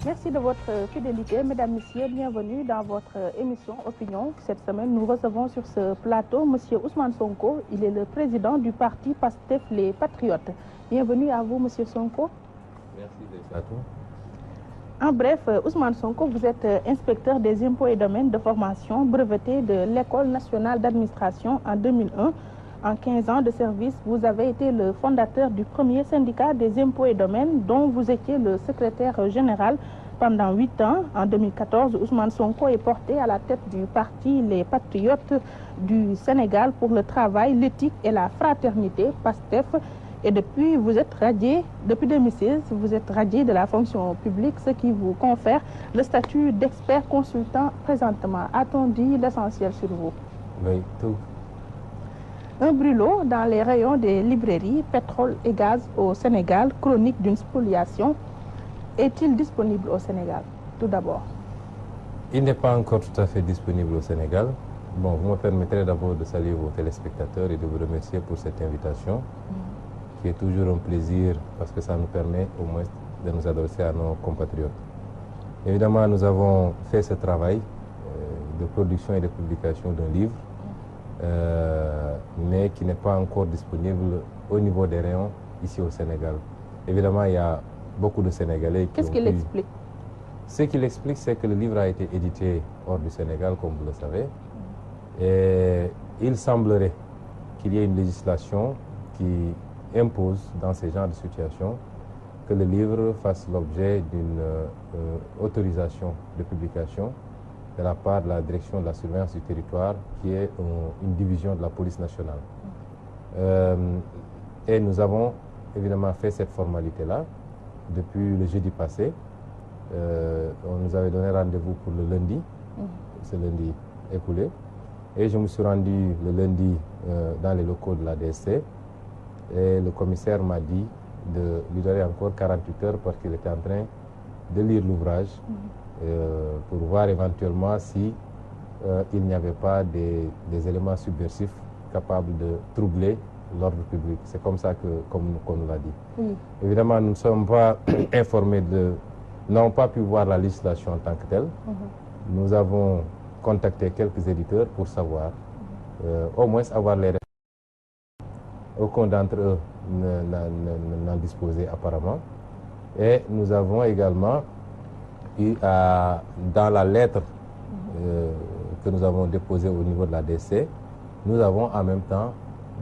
Merci de votre fidélité. Mesdames, Messieurs, bienvenue dans votre émission Opinion. Cette semaine, nous recevons sur ce plateau M. Ousmane Sonko. Il est le président du parti PASTEF Les Patriotes. Bienvenue à vous, M. Sonko. Merci d'être à toi. En bref, Ousmane Sonko, vous êtes inspecteur des impôts et domaines de formation breveté de l'École nationale d'administration en 2001. En 15 ans de service, vous avez été le fondateur du premier syndicat des impôts et domaines dont vous étiez le secrétaire général pendant 8 ans. En 2014, Ousmane Sonko est porté à la tête du parti Les Patriotes du Sénégal pour le travail, l'éthique et la fraternité, PASTEF. Et depuis, vous êtes radié, depuis 2016, vous êtes radié de la fonction publique, ce qui vous confère le statut d'expert consultant présentement. A-t-on dit l'essentiel sur vous? Oui, tout. Un brûlot dans les rayons des librairies, pétrole et gaz au Sénégal, chronique d'une spoliation. Est-il disponible au Sénégal, tout d'abord? Il n'est pas encore tout à fait disponible au Sénégal. Bon, vous me permettrez d'abord de saluer vos téléspectateurs et de vous remercier pour cette invitation, qui est toujours un plaisir parce que ça nous permet au moins de nous adresser à nos compatriotes. Évidemment, nous avons fait ce travail de production et de publication d'un livre, mais qui n'est pas encore disponible au niveau des rayons ici au Sénégal. Évidemment, il y a beaucoup de Sénégalais qui Qu'est-ce qu'il explique? Ce qu'il explique, c'est que le livre a été édité hors du Sénégal, comme vous le savez, et il semblerait qu'il y ait une législation qui impose dans ces genres de situations que le livre fasse l'objet d'une autorisation de publication de la part de la direction de la surveillance du territoire, qui est une division de la police nationale. Et nous avons évidemment fait cette formalité-là depuis le jeudi passé. On nous avait donné rendez-vous pour le lundi, ce lundi écoulé. Et je me suis rendu le lundi dans les locaux de la DSC. Et le commissaire m'a dit de lui donner encore 48 heures parce qu'il était en train de lire l'ouvrage pour voir éventuellement si il n'y avait pas des éléments subversifs capables de troubler l'ordre public. C'est comme ça qu'on nous l'a dit. Évidemment, nous ne sommes pas informés n'avons pas pu voir la législation en tant que telle. Nous avons contacté quelques éditeurs pour savoir, au moins avoir les réponses. Aucun d'entre eux n'en disposait apparemment. Et nous avons également eu dans la lettre que nous avons déposée au niveau de la DC, nous avons en même temps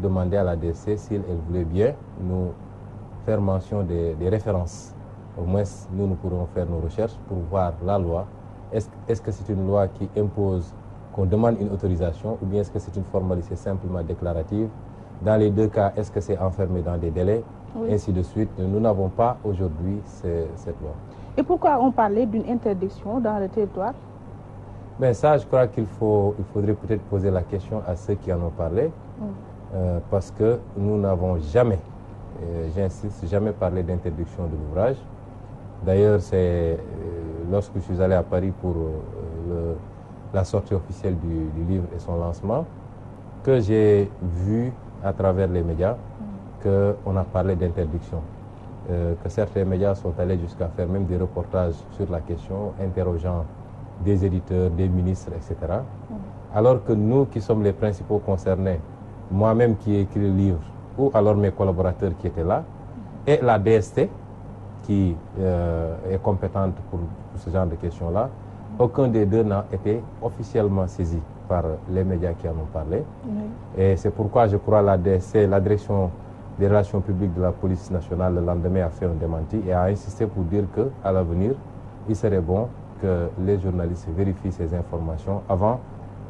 demandé à la DC si elle voulait bien nous faire mention des références. Au moins, nous pourrons faire nos recherches pour voir la loi. Est-ce que c'est une loi qui impose qu'on demande une autorisation ou bien est-ce que c'est une formalité simplement déclarative? Dans les deux cas, est-ce que c'est enfermé dans des délais? Ainsi de suite. Nous n'avons pas aujourd'hui cette loi. Et pourquoi on parlait d'une interdiction dans le territoire? Ben ça, je crois qu'il faudrait peut-être poser la question à ceux qui en ont parlé, parce que nous n'avons jamais, j'insiste, jamais parlé d'interdiction de l'ouvrage. D'ailleurs, c'est lorsque je suis allé à Paris pour la sortie officielle du livre et son lancement, que j'ai vu à travers les médias qu'on a parlé d'interdiction. Que certains médias sont allés jusqu'à faire même des reportages sur la question, interrogeant des éditeurs, des ministres, etc. Alors que nous qui sommes les principaux concernés, moi-même qui ai écrit le livre, ou alors mes collaborateurs qui étaient là, et la DST, qui est compétente pour ce genre de questions-là, aucun des deux n'a été officiellement saisi par les médias qui en ont parlé. Et c'est pourquoi je crois la DSC, la direction des relations publiques de la police nationale, le lendemain a fait un démenti et a insisté pour dire qu'à l'avenir, il serait bon que les journalistes vérifient ces informations avant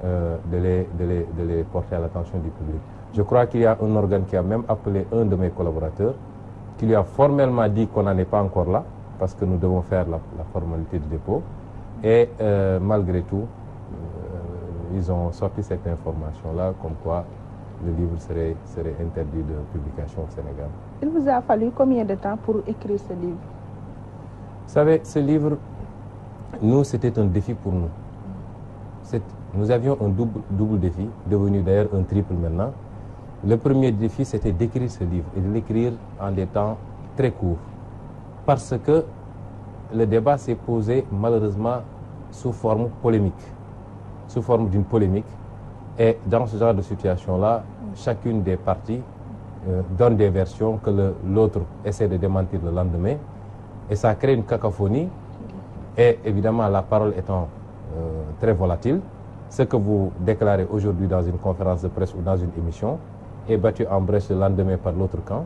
de les porter à l'attention du public. Je crois qu'il y a un organe qui a même appelé un de mes collaborateurs, qui lui a formellement dit qu'on n'en est pas encore là, parce que nous devons faire la formalité du dépôt. Et malgré tout, ils ont sorti cette information-là, comme quoi le livre serait interdit de publication au Sénégal. Il vous a fallu combien de temps pour écrire ce livre? Vous savez, ce livre, nous, c'était un défi pour nous. Nous avions un double défi, devenu d'ailleurs un triple maintenant. Le premier défi, c'était d'écrire ce livre et de l'écrire en des temps très courts. Parce que le débat s'est posé malheureusement sous forme polémique, sous forme d'une polémique. Et dans ce genre de situation-là, chacune des parties donne des versions que l'autre essaie de démentir le lendemain. Et ça crée une cacophonie. Et évidemment, la parole étant très volatile, ce que vous déclarez aujourd'hui dans une conférence de presse ou dans une émission est battu en brèche le lendemain par l'autre camp.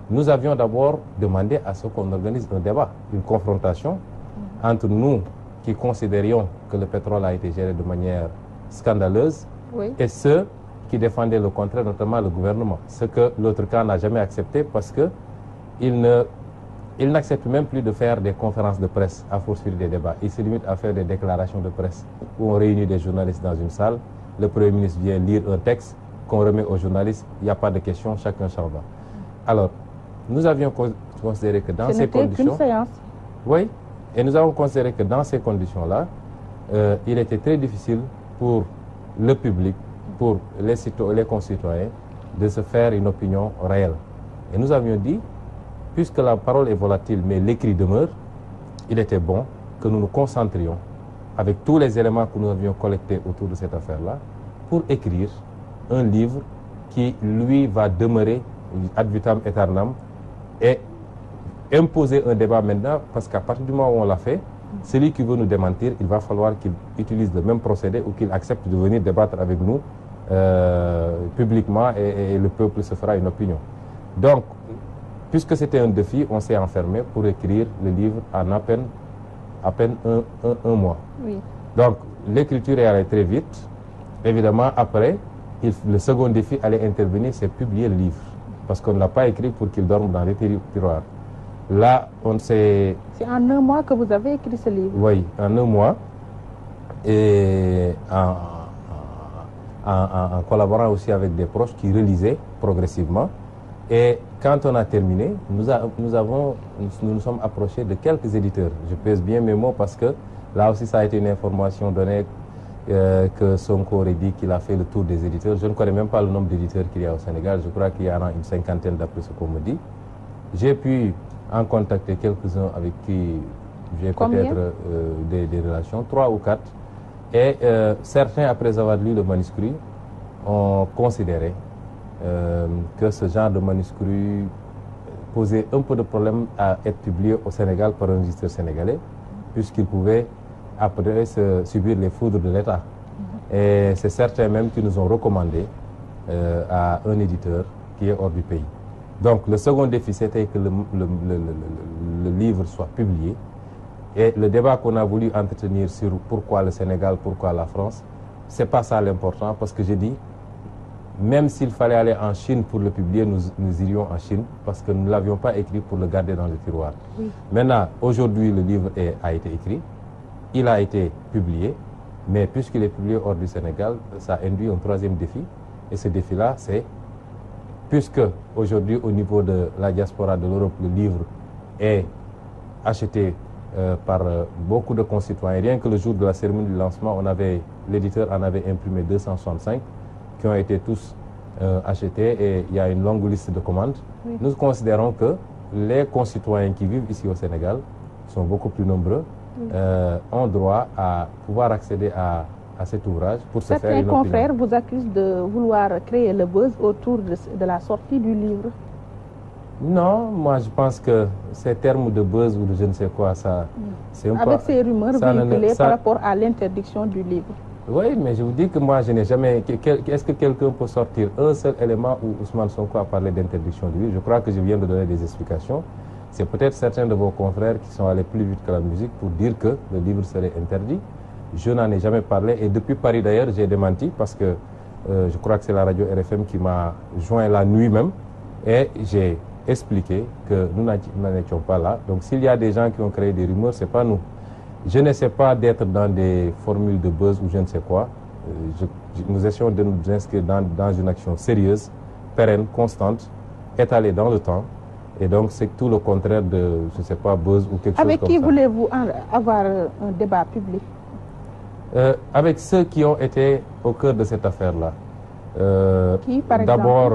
Nous avions d'abord demandé à ce qu'on organise un débat, une confrontation entre nous qui considérions que le pétrole a été géré de manière scandaleuse et ceux qui défendaient le contraire, notamment le gouvernement. Ce que l'autre camp n'a jamais accepté parce qu'il n'accepte même plus de faire des conférences de presse à poursuivre des débats. Il se limite à faire des déclarations de presse où on réunit des journalistes dans une salle, le Premier ministre vient lire un texte qu'on remet aux journalistes, il n'y a pas de questions, chacun s'en va. Alors, nous avions considéré que dans ces conditions... Oui, et nous avons considéré que dans ces conditions-là, il était très difficile pour le public, pour les concitoyens, de se faire une opinion réelle. Et nous avions dit, puisque la parole est volatile, mais l'écrit demeure, il était bon que nous nous concentrions avec tous les éléments que nous avions collectés autour de cette affaire-là pour écrire un livre qui, lui, va demeurer ad vitam aeternam et imposer un débat maintenant, parce qu'à partir du moment où on l'a fait, celui qui veut nous démentir, il va falloir qu'il utilise le même procédé ou qu'il accepte de venir débattre avec nous publiquement et le peuple se fera une opinion. Donc, puisque c'était un défi, on s'est enfermé pour écrire le livre en à peine un mois. Oui. Donc, l'écriture est allée très vite. Évidemment, après, le second défi allait intervenir, c'est publier le livre. Parce qu'on ne l'a pas écrit pour qu'il dorme dans les tiroirs. Là, on s'est... C'est en un mois que vous avez écrit ce livre? Oui, en un mois. Et en collaborant aussi avec des proches qui relisaient progressivement. Et quand on a terminé, nous nous sommes approchés de quelques éditeurs. Je pèse bien mes mots parce que là aussi ça a été une information donnée que Sonko aurait dit qu'il a fait le tour des éditeurs. Je ne connais même pas le nombre d'éditeurs qu'il y a au Sénégal. Je crois qu'il y en a une cinquantaine d'après ce qu'on me dit. J'ai pu en contacter quelques-uns avec qui j'ai peut-être des relations, 3 ou 4. Et certains, après avoir lu le manuscrit, ont considéré que ce genre de manuscrit posait un peu de problème à être publié au Sénégal par un éditeur sénégalais, puisqu'il pouvait après subir les foudres de l'État. Et c'est certains même qui nous ont recommandé à un éditeur qui est hors du pays. Donc le second défi, c'était que le livre soit publié. Et le débat qu'on a voulu entretenir sur pourquoi le Sénégal, pourquoi la France, c'est pas ça l'important, parce que j'ai dit, même s'il fallait aller en Chine pour le publier, nous irions en Chine, parce que nous ne l'avions pas écrit pour le garder dans le tiroir. Oui. Maintenant, aujourd'hui, le livre a été écrit, il a été publié, mais puisqu'il est publié hors du Sénégal, ça induit un troisième défi. Et ce défi-là, c'est, puisque aujourd'hui, au niveau de la diaspora de l'Europe, le livre est acheté par beaucoup de concitoyens. Rien que le jour de la cérémonie du lancement, l'éditeur en avait imprimé 265 qui ont été tous achetés et il y a une longue liste de commandes. Oui. Nous considérons que les concitoyens qui vivent ici au Sénégal sont beaucoup plus nombreux, ont droit à pouvoir accéder à cet ouvrage pour se faire une opinion. Certains confrères vous accusent de vouloir créer le buzz autour de la sortie du livre. Non, moi je pense que ces termes de buzz ou de je ne sais quoi, ça... Avec ces rumeurs véhiculées par rapport à l'interdiction du livre. Oui, mais je vous dis que moi je n'ai jamais... Est-ce que quelqu'un peut sortir un seul élément où Ousmane Sonko a parlé d'interdiction du livre? Je crois que je viens de donner des explications. C'est peut-être certains de vos confrères qui sont allés plus vite que la musique pour dire que le livre serait interdit. Je n'en ai jamais parlé et depuis Paris d'ailleurs, j'ai démenti parce que je crois que c'est la radio RFM qui m'a joint la nuit même et j'ai expliqué que nous n'en étions pas là. Donc s'il y a des gens qui ont créé des rumeurs, ce n'est pas nous. Je n'essaie pas d'être dans des formules de buzz ou je ne sais quoi. Nous essayons de nous inscrire dans une action sérieuse, pérenne, constante, étalée dans le temps. Et donc c'est tout le contraire de, je ne sais pas, buzz ou quelque chose comme ça. Avec qui voulez-vous avoir un débat public? Avec ceux qui ont été au cœur de cette affaire-là. Qui, par exemple? D'abord,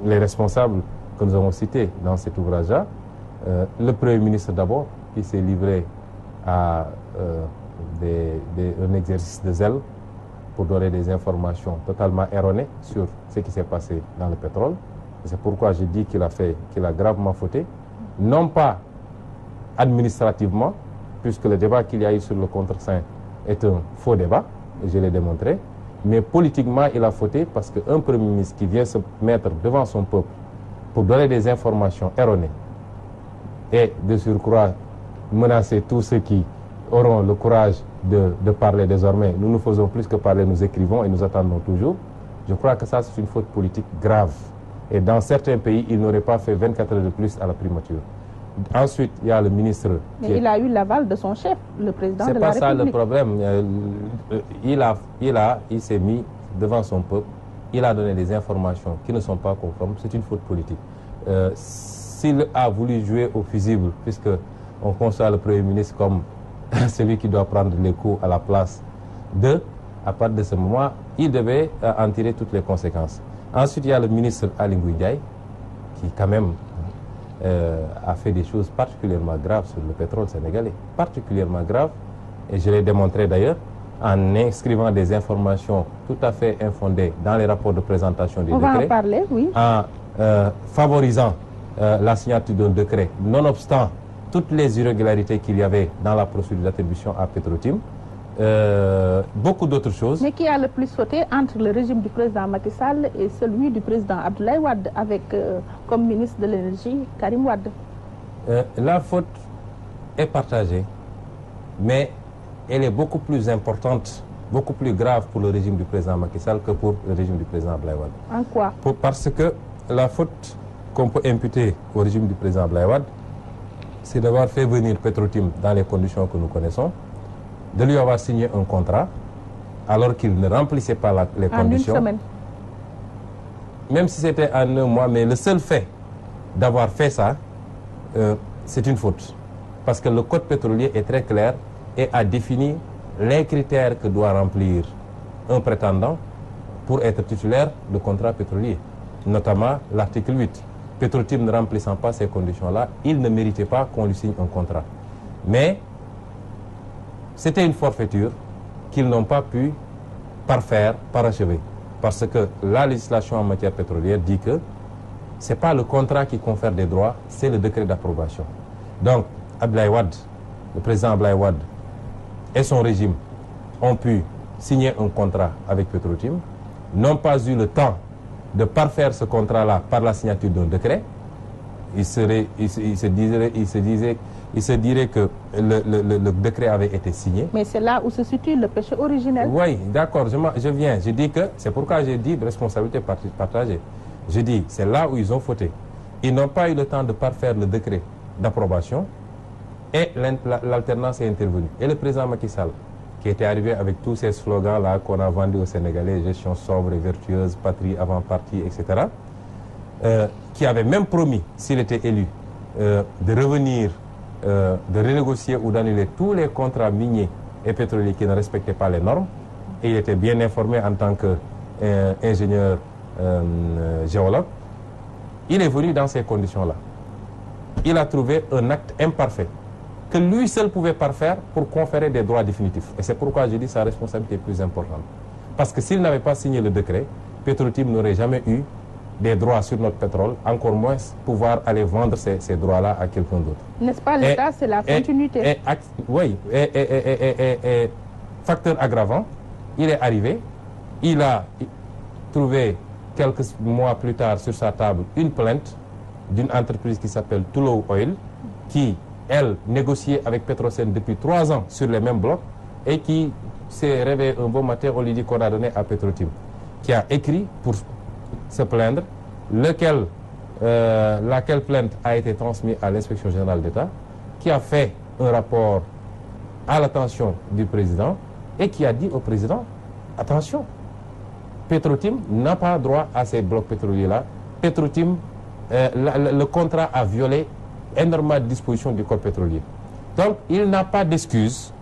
les responsables que nous avons cités dans cet ouvrage-là. Le Premier ministre d'abord, qui s'est livré à un exercice de zèle pour donner des informations totalement erronées sur ce qui s'est passé dans le pétrole. C'est pourquoi je dis qu'il a gravement fauté, non pas administrativement, puisque le débat qu'il y a eu sur le contre-saint est un faux débat, et je l'ai démontré, mais politiquement il a fauté parce qu'un Premier ministre qui vient se mettre devant son peuple pour donner des informations erronées et de surcroît menacer tous ceux qui auront le courage de parler désormais. Nous faisons plus que parler, nous écrivons et nous attendons toujours. Je crois que ça c'est une faute politique grave. Et dans certains pays, il n'aurait pas fait 24 heures de plus à la primature. Ensuite, il y a le ministre... Mais il a eu l'aval de son chef, le président de la République. C'est pas ça le problème. Il s'est mis devant son peuple. Il a donné des informations qui ne sont pas conformes. C'est une faute politique. S'il a voulu jouer au fusible, puisqu'on conçoit le Premier ministre comme celui qui doit prendre les coups à la place à partir de ce moment, il devait en tirer toutes les conséquences. Ensuite, il y a le ministre Aly Ngouille Ndiaye, qui quand même a fait des choses particulièrement graves sur le pétrole sénégalais. Particulièrement graves, et je l'ai démontré d'ailleurs, en inscrivant des informations tout à fait infondées dans les rapports de présentation des décrets. On va en parler, oui. En favorisant la signature d'un décret, nonobstant toutes les irrégularités qu'il y avait dans la procédure d'attribution à Petrotim. Beaucoup d'autres choses. Mais qui a le plus sauté entre le régime du président Macky Sall et celui du président Abdoulaye Wade avec comme ministre de l'énergie Karim Wade? La faute est partagée, mais elle est beaucoup plus importante, beaucoup plus grave pour le régime du président Macky Sall que pour le régime du président Abdoulaye Wade. En quoi? Parce que la faute qu'on peut imputer au régime du président Abdoulaye Wade, c'est d'avoir fait venir Petrotim dans les conditions que nous connaissons, de lui avoir signé un contrat alors qu'il ne remplissait pas les conditions. En une semaine. Même si c'était en un mois, mais le seul fait d'avoir fait ça, c'est une faute. Parce que le code pétrolier est très clair et a défini les critères que doit remplir un prétendant pour être titulaire de contrat pétrolier. Notamment l'article 8. Petrotim ne remplissant pas ces conditions-là, il ne méritait pas qu'on lui signe un contrat. Mais c'était une forfaiture qu'ils n'ont pas pu parfaire, parachever. Parce que la législation en matière pétrolière dit que ce n'est pas le contrat qui confère des droits, c'est le décret d'approbation. Donc, Abdoulaye Wade, le président Abdoulaye Wade et son régime ont pu signer un contrat avec Petrotim, n'ont pas eu le temps de parfaire ce contrat-là par la signature d'un décret. Il se dirait que le décret avait été signé. Mais c'est là où se situe le péché originel. Oui, d'accord, je viens. Je dis que c'est pourquoi j'ai dit responsabilité partagée. Je dis, c'est là où ils ont fauté. Ils n'ont pas eu le temps de parfaire le décret d'approbation et l'alternance est intervenue. Et le président Macky Sall, qui était arrivé avec tous ces slogans-là qu'on a vendus aux Sénégalais, gestion sobre et vertueuse, patrie avant parti, etc., qui avait même promis, s'il était élu, de revenir, de renégocier ou d'annuler tous les contrats miniers et pétroliers qui ne respectaient pas les normes. Et il était bien informé en tant qu'ingénieur géologue. Il est venu dans ces conditions-là. Il a trouvé un acte imparfait que lui seul pouvait parfaire pour conférer des droits définitifs. Et c'est pourquoi je dis que sa responsabilité est plus importante. Parce que s'il n'avait pas signé le décret, Petrotim n'aurait jamais eu des droits sur notre pétrole, encore moins pouvoir aller vendre ces droits-là à quelqu'un d'autre. N'est-ce pas l'État, c'est la continuité. Oui, et facteur aggravant, il est arrivé, il a trouvé quelques mois plus tard sur sa table une plainte d'une entreprise qui s'appelle Tullow Oil, qui, elle, négociait avec Petrosen depuis 3 ans sur les mêmes blocs et qui s'est réveillé un beau matin, on lui dit qu'on a donné à Petrotim, qui a écrit pour se plaindre, laquelle plainte a été transmise à l'inspection générale d'État, qui a fait un rapport à l'attention du président et qui a dit au président, attention, Petrotim n'a pas droit à ces blocs pétroliers-là. Petrotim, le contrat a violé énormément de dispositions du code pétrolier. Donc, il n'a pas d'excuse.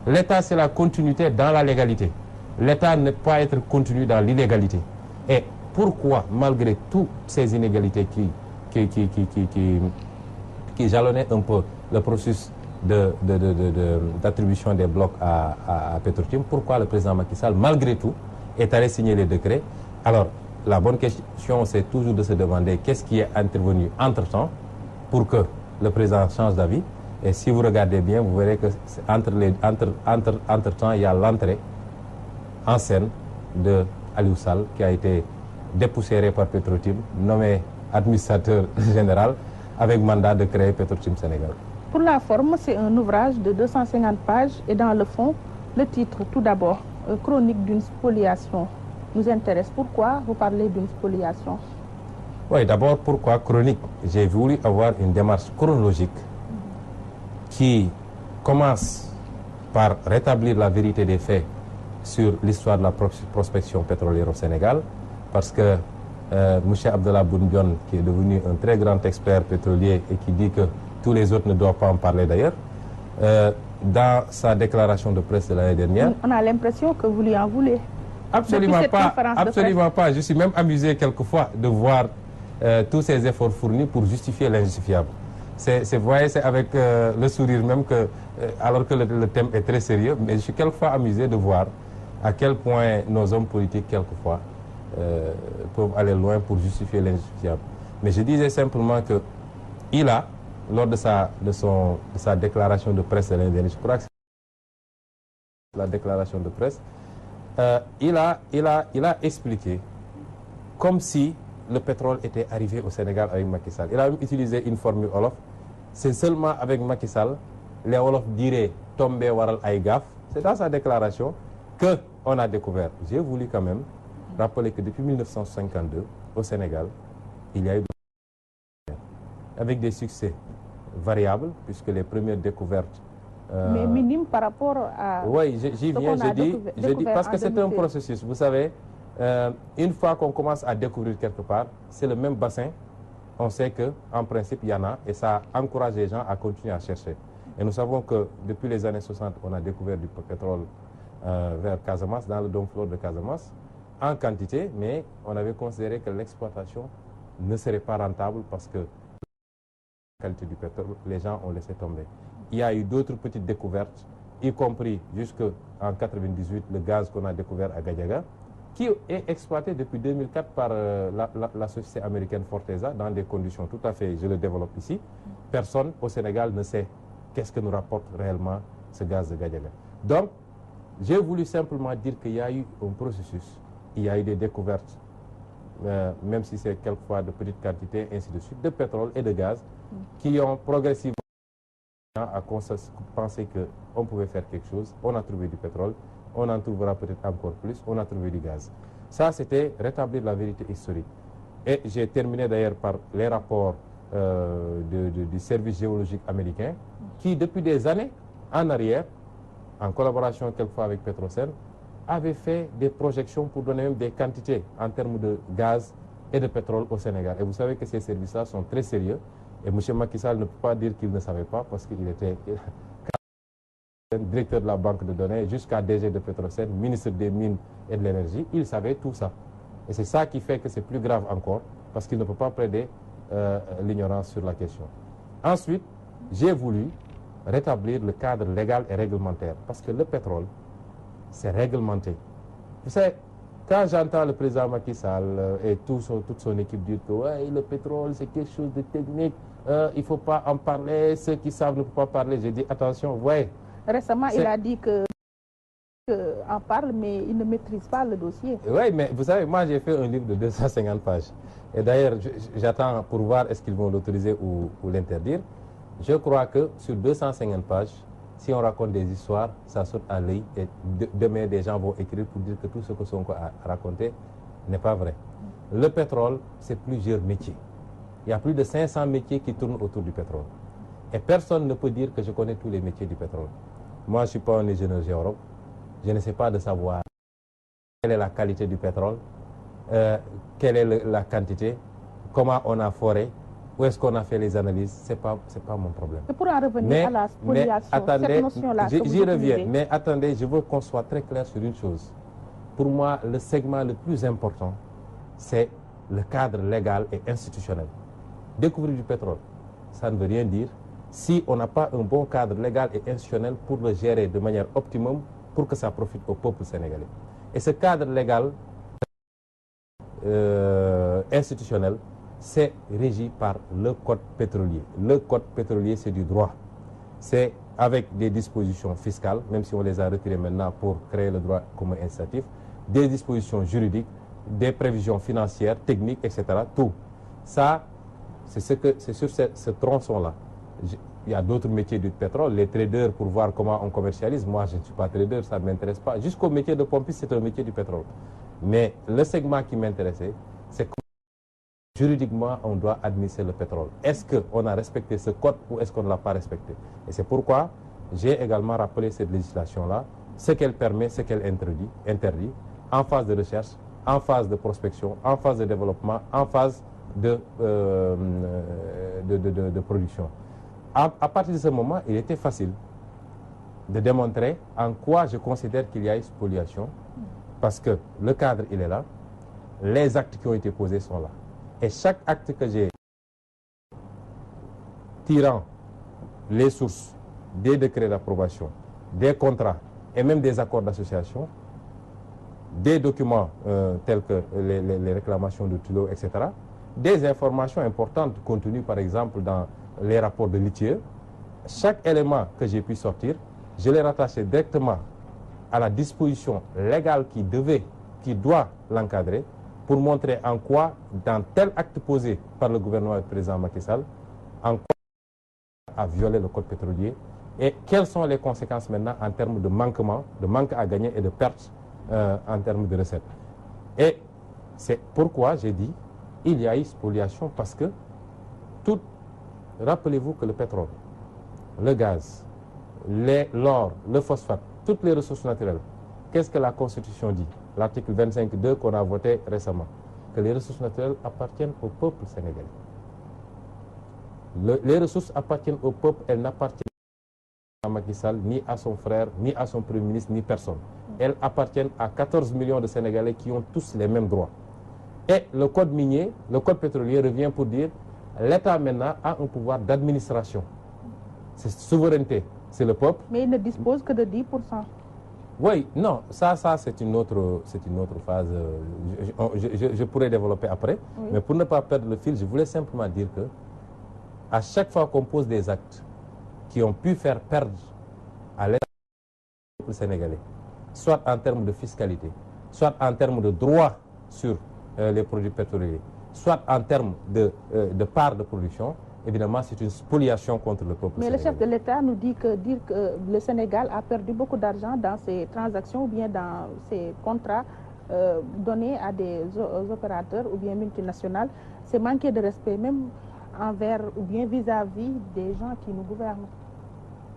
L'État, c'est la continuité dans la légalité. L'État ne peut pas être continu dans l'illégalité. Et pourquoi, malgré toutes ces inégalités qui jalonnaient un peu le processus d'attribution des blocs à Petrotim, pourquoi le président Macky Sall, malgré tout, est allé signer les décrets? Alors, la bonne question, c'est toujours de se demander qu'est-ce qui est intervenu entre-temps pour que le président change d'avis. Et si vous regardez bien, vous verrez que entre-temps, il y a l'entrée en scène de Aliou Sall, qui a été dépoussiéré par Petrotim, nommé administrateur général, avec mandat de créer Petrotim Sénégal. Pour la forme, c'est un ouvrage de 250 pages et dans le fond, le titre, tout d'abord, Chronique d'une spoliation, nous intéresse. Pourquoi vous parlez d'une spoliation? Oui, d'abord, pourquoi chronique? J'ai voulu avoir une démarche chronologique qui commence par rétablir la vérité des faits sur l'histoire de la prospection pétrolière au Sénégal, parce que M. Abdallah Boun Dionne, qui est devenu un très grand expert pétrolier et qui dit que tous les autres ne doivent pas en parler d'ailleurs, dans sa déclaration de presse de l'année dernière... On a l'impression que vous lui en voulez. Absolument pas, absolument pas. Je suis même amusé quelquefois de voir tous ces efforts fournis pour justifier l'injustifiable. Vous voyez, c'est avec le sourire même que, alors que le thème est très sérieux, mais je suis quelquefois amusé de voir à quel point nos hommes politiques, quelquefois, peuvent aller loin pour justifier l'injustifiable. Mais je disais simplement que il a, lors de sa déclaration de presse de l'année dernière, je crois que c'est la déclaration de presse, il a expliqué comme si le pétrole était arrivé au Sénégal avec Macky Sall. Il a même utilisé une formule Wolof. C'est seulement avec Macky Sall, les Wolof diraient tomber waral ay gaf. C'est dans sa déclaration qu'on a découvert. J'ai voulu quand même rappeler que depuis 1952, au Sénégal, il y a eu avec des succès variables, puisque les premières découvertes... mais minimes par rapport à... Oui, j'y viens, je dis parce que c'est un processus. Vous savez, une fois qu'on commence à découvrir quelque part, c'est le même bassin, on sait qu'en principe, il y en a, et ça encourage les gens à continuer à chercher. Et nous savons que depuis les années 60, on a découvert du pétrole vers Casamance, dans le dôme flore de Casamance, en quantité, mais on avait considéré que l'exploitation ne serait pas rentable parce que la qualité du pétrole, les gens ont laissé tomber. Il y a eu d'autres petites découvertes, y compris jusqu'en 1998, le gaz qu'on a découvert à Gadiaga, qui est exploité depuis 2004 par la société américaine Forteza dans des conditions tout à fait, je le développe ici. Personne au Sénégal ne sait qu'est-ce que nous rapporte réellement ce gaz de Gadiaga. Donc, j'ai voulu simplement dire qu'il y a eu un processus, il y a eu des découvertes, même si c'est quelquefois de petites quantités, ainsi de suite, de pétrole et de gaz, qui ont progressivement à penser qu'on pouvait faire quelque chose. On a trouvé du pétrole, on en trouvera peut-être encore plus, on a trouvé du gaz. Ça, c'était rétablir la vérité historique. Et j'ai terminé d'ailleurs par les rapports du service géologique américain, qui depuis des années en arrière, en collaboration quelquefois avec Petrosen, avait fait des projections pour donner même des quantités en termes de gaz et de pétrole au Sénégal. Et vous savez que ces services-là sont très sérieux. Et M. Macky Sall ne peut pas dire qu'il ne savait pas parce qu'il était directeur de la banque de données jusqu'à DG de Petrosen, ministre des Mines et de l'Énergie. Il savait tout ça. Et c'est ça qui fait que c'est plus grave encore parce qu'il ne peut pas plaider l'ignorance sur la question. Ensuite, j'ai voulu rétablir le cadre légal et réglementaire parce que le pétrole, c'est réglementé. Vous savez, quand j'entends le président Macky Sall et toute son équipe dire que ouais, le pétrole c'est quelque chose de technique, il ne faut pas en parler, ceux qui savent ne peuvent pas parler, j'ai dit attention, ouais. Récemment, il a dit que en parle, mais il ne maîtrise pas le dossier. Oui, mais vous savez, moi j'ai fait un livre de 250 pages. Et d'ailleurs, j'attends pour voir est-ce qu'ils vont l'autoriser ou l'interdire. Je crois que sur 250 pages, si on raconte des histoires, ça saute à l'œil et demain des gens vont écrire pour dire que tout ce que Sonko a raconté n'est pas vrai. Le pétrole, c'est plusieurs métiers. Il y a plus de 500 métiers qui tournent autour du pétrole. Et personne ne peut dire que je connais tous les métiers du pétrole. Moi, je ne suis pas un ingénieur géologue. Je ne sais pas de savoir quelle est la qualité du pétrole, quelle est la quantité, comment on a foré, où est-ce qu'on a fait les analyses. Ce n'est pas mon problème. Et pour en revenir à la spoliation, cette notion-là, j'y reviens. Mais attendez, je veux qu'on soit très clair sur une chose. Pour moi, le segment le plus important, c'est le cadre légal et institutionnel. Découvrir du pétrole, ça ne veut rien dire si on n'a pas un bon cadre légal et institutionnel pour le gérer de manière optimum pour que ça profite au peuple sénégalais. Et ce cadre légal institutionnel, c'est régi par le code pétrolier. Le code pétrolier, c'est du droit. C'est avec des dispositions fiscales, même si on les a retirées maintenant pour créer le droit commun incitatif, des dispositions juridiques, des prévisions financières, techniques, etc. Tout. Ça, c'est sur ce tronçon-là. Il y a d'autres métiers du pétrole, les traders pour voir comment on commercialise. Moi, je ne suis pas trader, ça ne m'intéresse pas. Jusqu'au métier de pompiste, c'est un métier du pétrole. Mais le segment qui m'intéressait, c'est comment juridiquement on doit administrer le pétrole. Est-ce qu'on a respecté ce code ou est-ce qu'on ne l'a pas respecté? Et c'est pourquoi j'ai également rappelé cette législation-là, ce qu'elle permet, ce qu'elle interdit, en phase de recherche, en phase de prospection, en phase de développement, en phase de production. À partir de ce moment, il était facile de démontrer en quoi je considère qu'il y a eu spoliation, parce que le cadre, il est là, les actes qui ont été posés sont là. Et chaque acte que j'ai tirant les sources des décrets d'approbation, des contrats et même des accords d'association, des documents tels que les réclamations de Tullow, etc., des informations importantes contenues par exemple dans les rapports de l'ITIE, chaque élément que j'ai pu sortir, je l'ai rattaché directement à la disposition légale qui doit l'encadrer, pour montrer en quoi, dans tel acte posé par le gouvernement du président Macky Sall, en quoi a violé le code pétrolier et quelles sont les conséquences maintenant en termes de manquement, de manque à gagner et de perte en termes de recettes. Et c'est pourquoi j'ai dit il y a eu spoliation parce que rappelez-vous que le pétrole, le gaz, l'or, le phosphate, toutes les ressources naturelles, qu'est-ce que la Constitution dit? L'article 25.2 qu'on a voté récemment, que les ressources naturelles appartiennent au peuple sénégalais. Les ressources appartiennent au peuple, elles n'appartiennent pas à Macky Sall, ni à son frère, ni à son premier ministre, ni personne. Elles appartiennent à 14 millions de Sénégalais qui ont tous les mêmes droits. Et le code minier, le code pétrolier revient pour dire l'État maintenant a un pouvoir d'administration. C'est souveraineté, c'est le peuple. Mais il ne dispose que de 10%. Oui, non, ça c'est une autre phase. Je pourrais développer après. Oui. Mais pour ne pas perdre le fil, je voulais simplement dire que à chaque fois qu'on pose des actes qui ont pu faire perdre à l'État sénégalais, soit en termes de fiscalité, soit en termes de droits sur les produits pétroliers, soit en termes de part de production, évidemment, c'est une spoliation contre le peuple sénégalais. Mais le chef de l'État nous dit que le Sénégal a perdu beaucoup d'argent dans ces transactions ou bien dans ces contrats donnés à des opérateurs ou bien multinationales. C'est manquer de respect même envers ou bien vis-à-vis des gens qui nous gouvernent.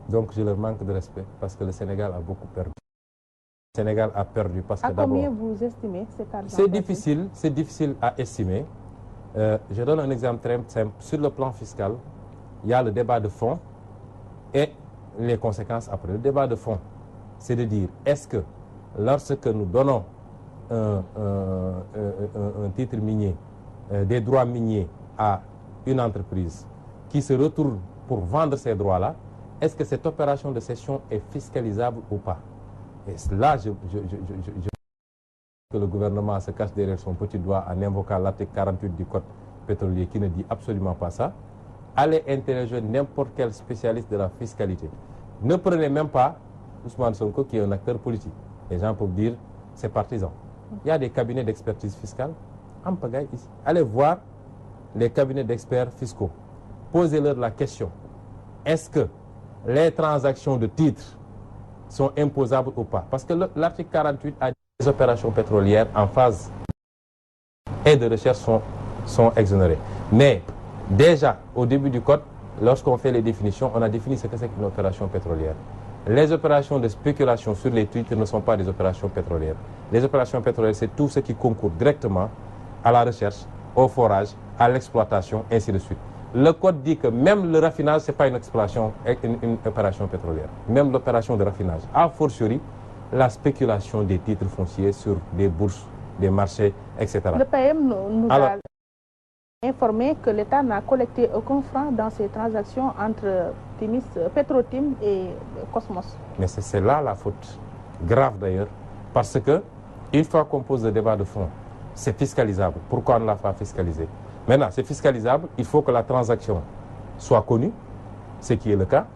Donc je leur manque de respect parce que le Sénégal a beaucoup perdu. Le Sénégal a perdu parce que d'abord... À combien vous estimez cet argent? C'est difficile à estimer. Je donne un exemple très simple. Sur le plan fiscal, il y a le débat de fond et les conséquences après. Le débat de fond, c'est de dire, est-ce que lorsque nous donnons un titre minier, des droits miniers à une entreprise qui se retourne pour vendre ces droits-là, est-ce que cette opération de cession est fiscalisable ou pas? Et là, que le gouvernement se cache derrière son petit doigt en invoquant l'article 48 du code pétrolier qui ne dit absolument pas ça. Allez interroger n'importe quel spécialiste de la fiscalité. Ne prenez même pas Ousmane Sonko qui est un acteur politique. Les gens peuvent dire c'est partisan. Il y a des cabinets d'expertise fiscale en pagaille ici. Allez voir les cabinets d'experts fiscaux. Posez-leur la question. Est-ce que les transactions de titres sont imposables ou pas? Parce que l'article 48 a dit que les opérations pétrolières en phase et de recherche sont exonérées. Mais déjà, au début du code, lorsqu'on fait les définitions, on a défini ce que c'est qu'une opération pétrolière. Les opérations de spéculation sur les titres ne sont pas des opérations pétrolières. Les opérations pétrolières, c'est tout ce qui concourt directement à la recherche, au forage, à l'exploitation, ainsi de suite. Le code dit que même le raffinage, ce n'est pas une opération pétrolière. Même l'opération de raffinage. A fortiori, la spéculation des titres fonciers sur des bourses, des marchés, etc. Le PM nous a informé que l'État n'a collecté aucun franc dans ces transactions entre Petrotim et Cosmos. Mais c'est là la faute grave d'ailleurs, parce que une fois qu'on pose le débat de fond, c'est fiscalisable. Pourquoi on ne l'a pas fiscalisé? Maintenant, c'est fiscalisable, il faut que la transaction soit connue, ce qui est le cas,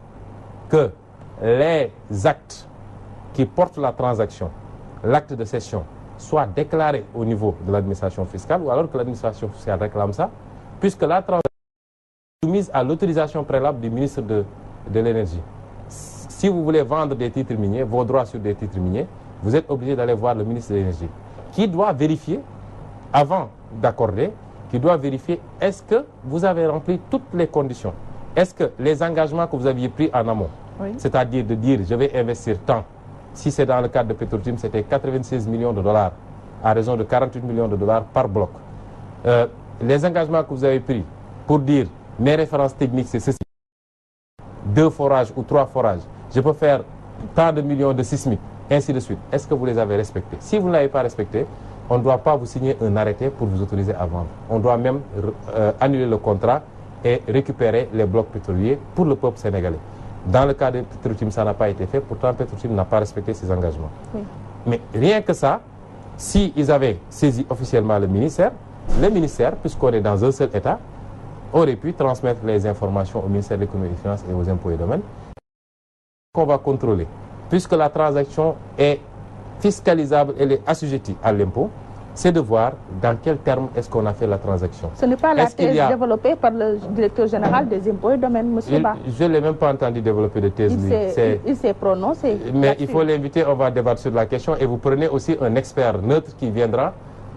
que les actes qui portent la transaction, l'acte de cession, soient déclarés au niveau de l'administration fiscale, ou alors que l'administration fiscale réclame ça, puisque la transaction est soumise à l'autorisation préalable du ministre de l'Énergie. Si vous voulez vendre des titres miniers, vos droits sur des titres miniers, vous êtes obligé d'aller voir le ministre de l'Énergie, qui doit vérifier, avant d'accorder, qui doit vérifier est-ce que vous avez rempli toutes les conditions. Est-ce que les engagements que vous aviez pris en amont, oui, c'est-à-dire de dire je vais investir tant, si c'est dans le cadre de Petrotim, c'était 96 millions de dollars, à raison de 48 millions de dollars par bloc. Les engagements que vous avez pris pour dire mes références techniques, c'est ceci, 2 forages ou 3 forages, je peux faire tant de millions de sismiques, ainsi de suite. Est-ce que vous les avez respectés? Si vous ne l'avez pas respecté, on ne doit pas vous signer un arrêté pour vous autoriser à vendre. On doit même annuler le contrat et récupérer les blocs pétroliers pour le peuple sénégalais. Dans le cas de Petrotim, ça n'a pas été fait. Pourtant, Petrotim n'a pas respecté ses engagements. Oui. Mais rien que ça, s'ils avaient saisi officiellement le ministère, puisqu'on est dans un seul État, aurait pu transmettre les informations au ministère de l'Économie et des Finances et aux impôts et domaines qu'on va contrôler. Puisque la transaction est fiscalisable, elle est assujettie à l'impôt, c'est de voir dans quel terme est-ce qu'on a fait la transaction. Ce n'est pas la thèse développée par le directeur général des impôts et domaines, M. Ba. Je ne l'ai même pas entendu développer de thèse. Il s'est prononcé. Mais il faut l'inviter, on va débattre sur la question et vous prenez aussi un expert neutre qui viendra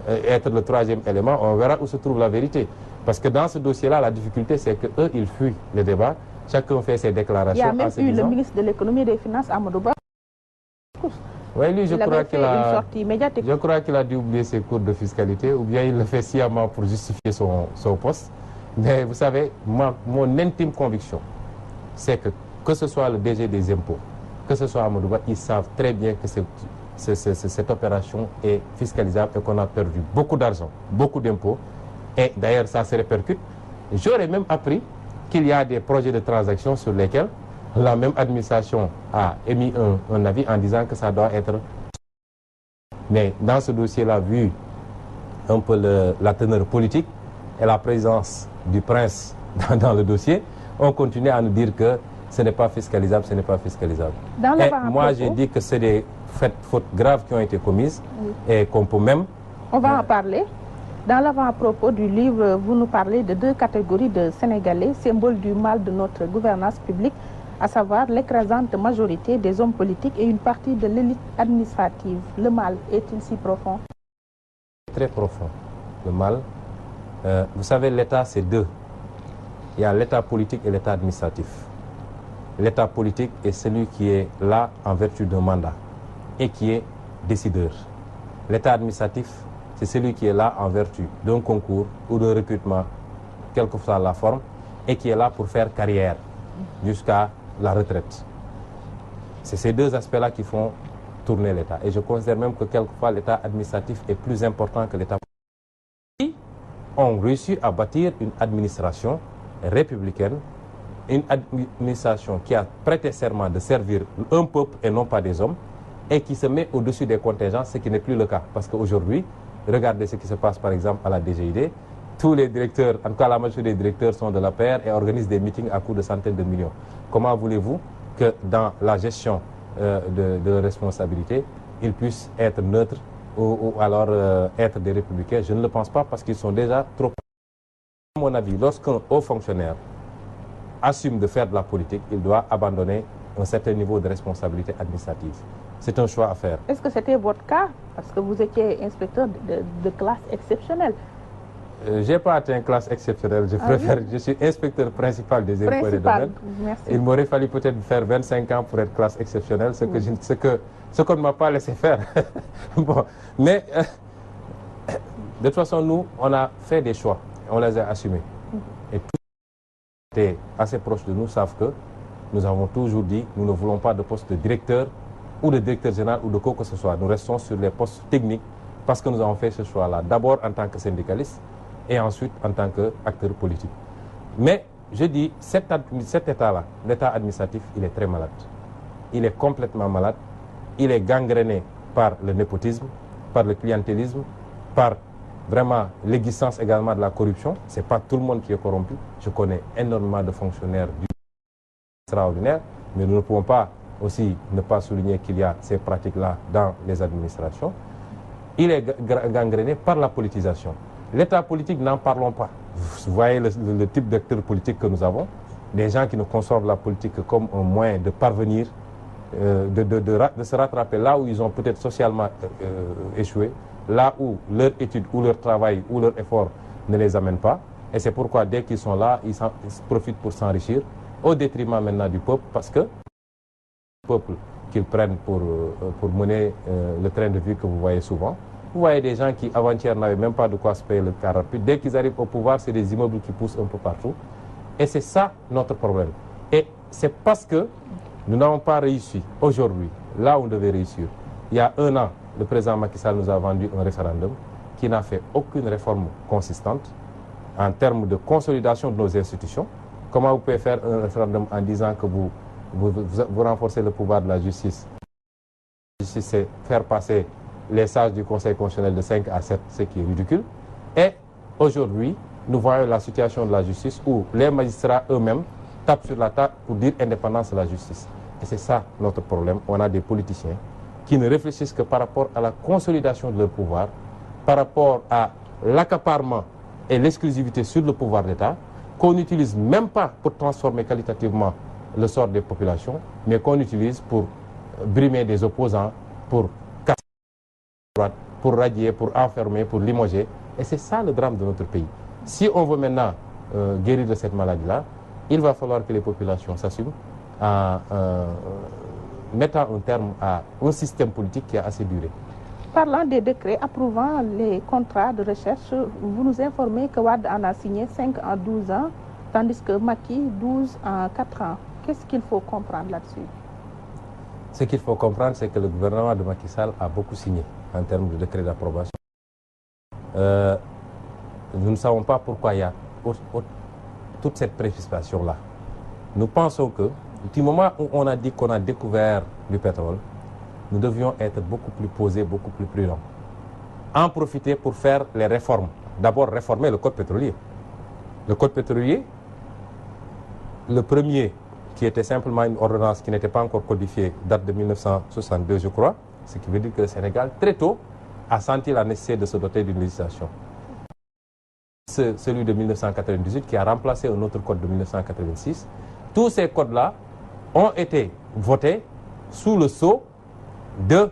être le troisième élément. On verra où se trouve la vérité. Parce que dans ce dossier-là, la difficulté, c'est qu'eux, ils fuient le débat. Chacun fait ses déclarations. Il y a même eu le ministre de l'Économie et des Finances, Amadou Ba. Oui, lui, je crois qu'il a dû oublier ses cours de fiscalité, ou bien il le fait sciemment pour justifier son poste. Mais vous savez, mon intime conviction, c'est que ce soit le DG des impôts, que ce soit Amadou Ba, ils savent très bien que cette opération est fiscalisable et qu'on a perdu beaucoup d'argent, beaucoup d'impôts. Et d'ailleurs, ça se répercute. J'aurais même appris qu'il y a des projets de transaction sur lesquels la même administration a émis un avis en disant que ça doit être... Mais dans ce dossier-là, vu un peu la teneur politique et la présence du prince dans le dossier, on continue à nous dire que ce n'est pas fiscalisable, ce n'est pas fiscalisable. Et moi, j'ai dit que c'est des fautes graves qui ont été commises, oui, et qu'on peut même... On va en parler. Dans l'avant-propos du livre, vous nous parlez de 2 catégories de Sénégalais, symboles du mal de notre gouvernance publique, à savoir l'écrasante majorité des hommes politiques et une partie de l'élite administrative. Le mal est-il si profond? Très profond. Le mal, vous savez, l'État, c'est 2. Il y a l'État politique et l'État administratif. L'État politique est celui qui est là en vertu d'un mandat et qui est décideur. L'État administratif, c'est celui qui est là en vertu d'un concours ou d'un recrutement, quelle que soit la forme, et qui est là pour faire carrière jusqu'à la retraite. C'est ces 2 aspects-là qui font tourner l'État. Et je considère même que quelquefois l'État administratif est plus important que l'État politique. On réussit à bâtir une administration républicaine, une administration qui a prêté serment de servir un peuple et non pas des hommes, et qui se met au-dessus des contingents, ce qui n'est plus le cas. Parce qu'aujourd'hui, regardez ce qui se passe par exemple à la DGID. Tous les directeurs, en tout cas la majorité des directeurs sont de la paire et organisent des meetings à coût de centaines de millions. Comment voulez-vous que dans la gestion de responsabilité, ils puissent être neutres ou alors être des républicains? Je ne le pense pas parce qu'ils sont déjà trop... À mon avis, lorsqu'un haut fonctionnaire assume de faire de la politique, il doit abandonner un certain niveau de responsabilité administrative. C'est un choix à faire. Est-ce que c'était votre cas? Parce que vous étiez inspecteur de classe exceptionnelle. Je n'ai pas atteint classe exceptionnelle. Je suis inspecteur principal des impôts et des domaines. Merci. Il m'aurait fallu peut-être faire 25 ans pour être classe exceptionnelle, ce qu'on ne m'a pas laissé faire. Bon. Mais de toute façon, nous, on a fait des choix. On les a assumés. Et tous ceux qui étaient assez proches de nous savent que nous avons toujours dit nous ne voulons pas de poste de directeur ou de directeur général ou de quoi que ce soit. Nous restons sur les postes techniques parce que nous avons fait ce choix-là. D'abord en tant que syndicaliste, et ensuite en tant qu'acteur politique. Mais je dis, cet État-là, l'État administratif, il est très malade. Il est complètement malade. Il est gangréné par le népotisme, par le clientélisme, par vraiment l'existence également de la corruption. Ce n'est pas tout le monde qui est corrompu. Je connais énormément de fonctionnaires extraordinaires, mais nous ne pouvons pas aussi ne pas souligner qu'il y a ces pratiques-là dans les administrations. Il est gangréné par la politisation. L'État politique, n'en parlons pas. Vous voyez le type d'acteurs politiques que nous avons, des gens qui ne conçoivent la politique comme un moyen de parvenir, de se rattraper là où ils ont peut-être socialement échoué, là où leur étude ou leur travail ou leur effort ne les amène pas. Et c'est pourquoi dès qu'ils sont là, ils profitent pour s'enrichir, au détriment maintenant du peuple, parce que le peuple qu'ils prennent pour mener le train de vie que vous voyez souvent. Vous voyez des gens qui, avant-hier, n'avaient même pas de quoi se payer le car rapide. Dès qu'ils arrivent au pouvoir, c'est des immeubles qui poussent un peu partout. Et c'est ça notre problème. Et c'est parce que nous n'avons pas réussi aujourd'hui, là où on devait réussir. Il y a 1 an, le président Macky Sall nous a vendu un référendum qui n'a fait aucune réforme consistante en termes de consolidation de nos institutions. Comment vous pouvez faire un référendum en disant que vous renforcez le pouvoir de la justice? La justice, c'est faire passer les sages du Conseil constitutionnel de 5 à 7, ce qui est ridicule. Et aujourd'hui, nous voyons la situation de la justice où les magistrats eux-mêmes tapent sur la table pour dire indépendance de la justice. Et c'est ça notre problème. On a des politiciens qui ne réfléchissent que par rapport à la consolidation de leur pouvoir, par rapport à l'accaparement et l'exclusivité sur le pouvoir d'État, qu'on n'utilise même pas pour transformer qualitativement le sort des populations, mais qu'on utilise pour brimer des opposants, pour casser, pour radier, pour enfermer, pour limoger. Et c'est ça le drame de notre pays. Si on veut maintenant guérir de cette maladie-là, il va falloir que les populations s'assument en mettant un terme à un système politique qui a assez duré. Parlant des décrets approuvant les contrats de recherche, vous nous informez que Wade en a signé 5 en 12 ans, tandis que Macky 12 en 4 ans. Qu'est-ce qu'il faut comprendre là-dessus? Ce qu'il faut comprendre, c'est que le gouvernement de Macky Sall a beaucoup signé en termes de décrets d'approbation. Nous ne savons pas pourquoi il y a toute cette précipitation-là. Nous pensons que, du moment où on a dit qu'on a découvert du pétrole, nous devions être beaucoup plus posés, beaucoup plus prudents. En profiter pour faire les réformes. D'abord, réformer le code pétrolier. Le code pétrolier, le premier, qui était simplement une ordonnance qui n'était pas encore codifiée, date de 1962, je crois, ce qui veut dire que le Sénégal, très tôt, a senti la nécessité de se doter d'une législation. Celui de 1998 qui a remplacé un autre code de 1986. Tous ces codes-là ont été votés sous le sceau de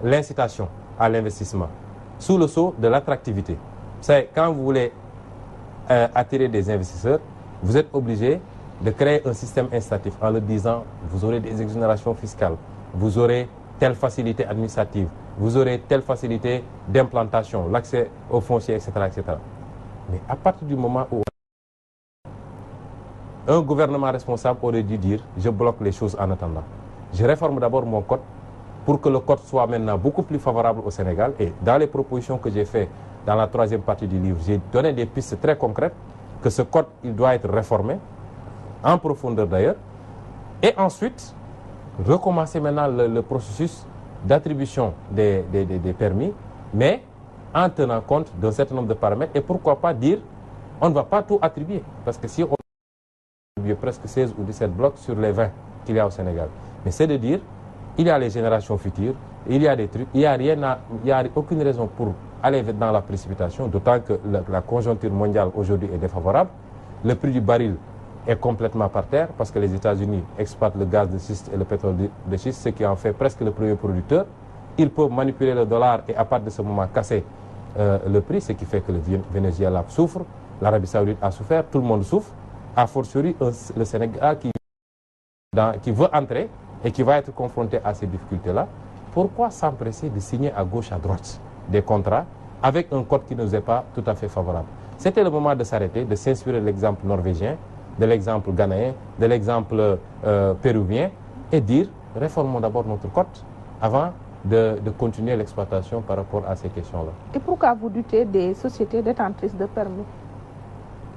l'incitation à l'investissement, sous le sceau de l'attractivité. C'est quand vous voulez attirer des investisseurs, vous êtes obligé de créer un système incitatif en leur disant vous aurez des exonérations fiscales, vous aurez telle facilité administrative, vous aurez telle facilité d'implantation, l'accès aux fonciers, etc., etc. Mais à partir du moment où un gouvernement responsable aurait dû dire je bloque les choses en attendant. Je réforme d'abord mon code pour que le code soit maintenant beaucoup plus favorable au Sénégal. Et dans les propositions que j'ai faites dans la 3e partie du livre, j'ai donné des pistes très concrètes que ce code il doit être réformé, en profondeur d'ailleurs. Et ensuite, recommencer maintenant le processus d'attribution des permis, mais en tenant compte d'un certain nombre de paramètres. Et pourquoi pas dire on ne va pas tout attribuer. Parce que si on attribue presque 16 ou 17 blocs sur les 20 qu'il y a au Sénégal, mais c'est de dire il y a les générations futures, il y a des trucs, il n'y a aucune raison pour aller dans la précipitation, d'autant que la conjoncture mondiale aujourd'hui est défavorable. Le prix du baril est complètement par terre parce que les États-Unis exploitent le gaz de schiste et le pétrole de schiste, ce qui en fait presque le premier producteur. Ils peuvent manipuler le dollar et à partir de ce moment casser le prix, ce qui fait que le Venezuela souffre, l'Arabie Saoudite a souffert, tout le monde souffre. A fortiori le Sénégal qui veut entrer et qui va être confronté à ces difficultés-là. Pourquoi s'empresser de signer à gauche, à droite des contrats avec un code qui ne nous est pas tout à fait favorable? C'était le moment de s'arrêter, de s'inspirer de l'exemple norvégien, de l'exemple ghanéen, de l'exemple péruvien et dire réformons d'abord notre code avant de continuer l'exploitation par rapport à ces questions-là. Et pourquoi vous doutez des sociétés détentrices de permis?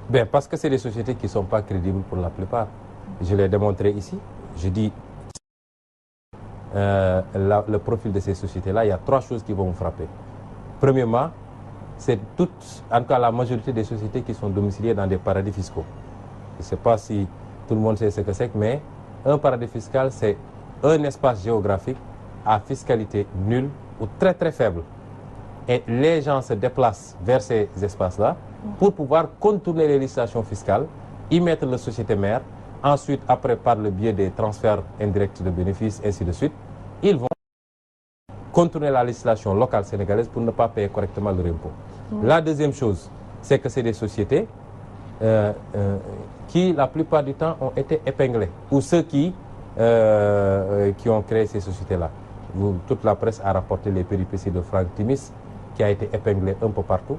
Ben, parce que c'est des sociétés qui ne sont pas crédibles pour la plupart. Je l'ai démontré ici. Je dis, le profil de ces sociétés-là, il y a 3 choses qui vont vous frapper. Premièrement, c'est toutes, en tout cas la majorité des sociétés qui sont domiciliées dans des paradis fiscaux. Je ne sais pas si tout le monde sait ce que c'est, mais un paradis fiscal, c'est un espace géographique à fiscalité nulle ou très très faible. Et les gens se déplacent vers ces espaces-là pour pouvoir contourner les législations fiscales, y mettre la société mère, ensuite, après, par le biais des transferts indirects de bénéfices, ainsi de suite, ils vont contourner la législation locale sénégalaise pour ne pas payer correctement leur impôt. La deuxième chose, c'est que c'est des sociétés qui, la plupart du temps, ont été épinglées, ou ceux qui ont créé ces sociétés-là. Toute la presse a rapporté les péripéties de Franck Timis, qui a été épinglé un peu partout,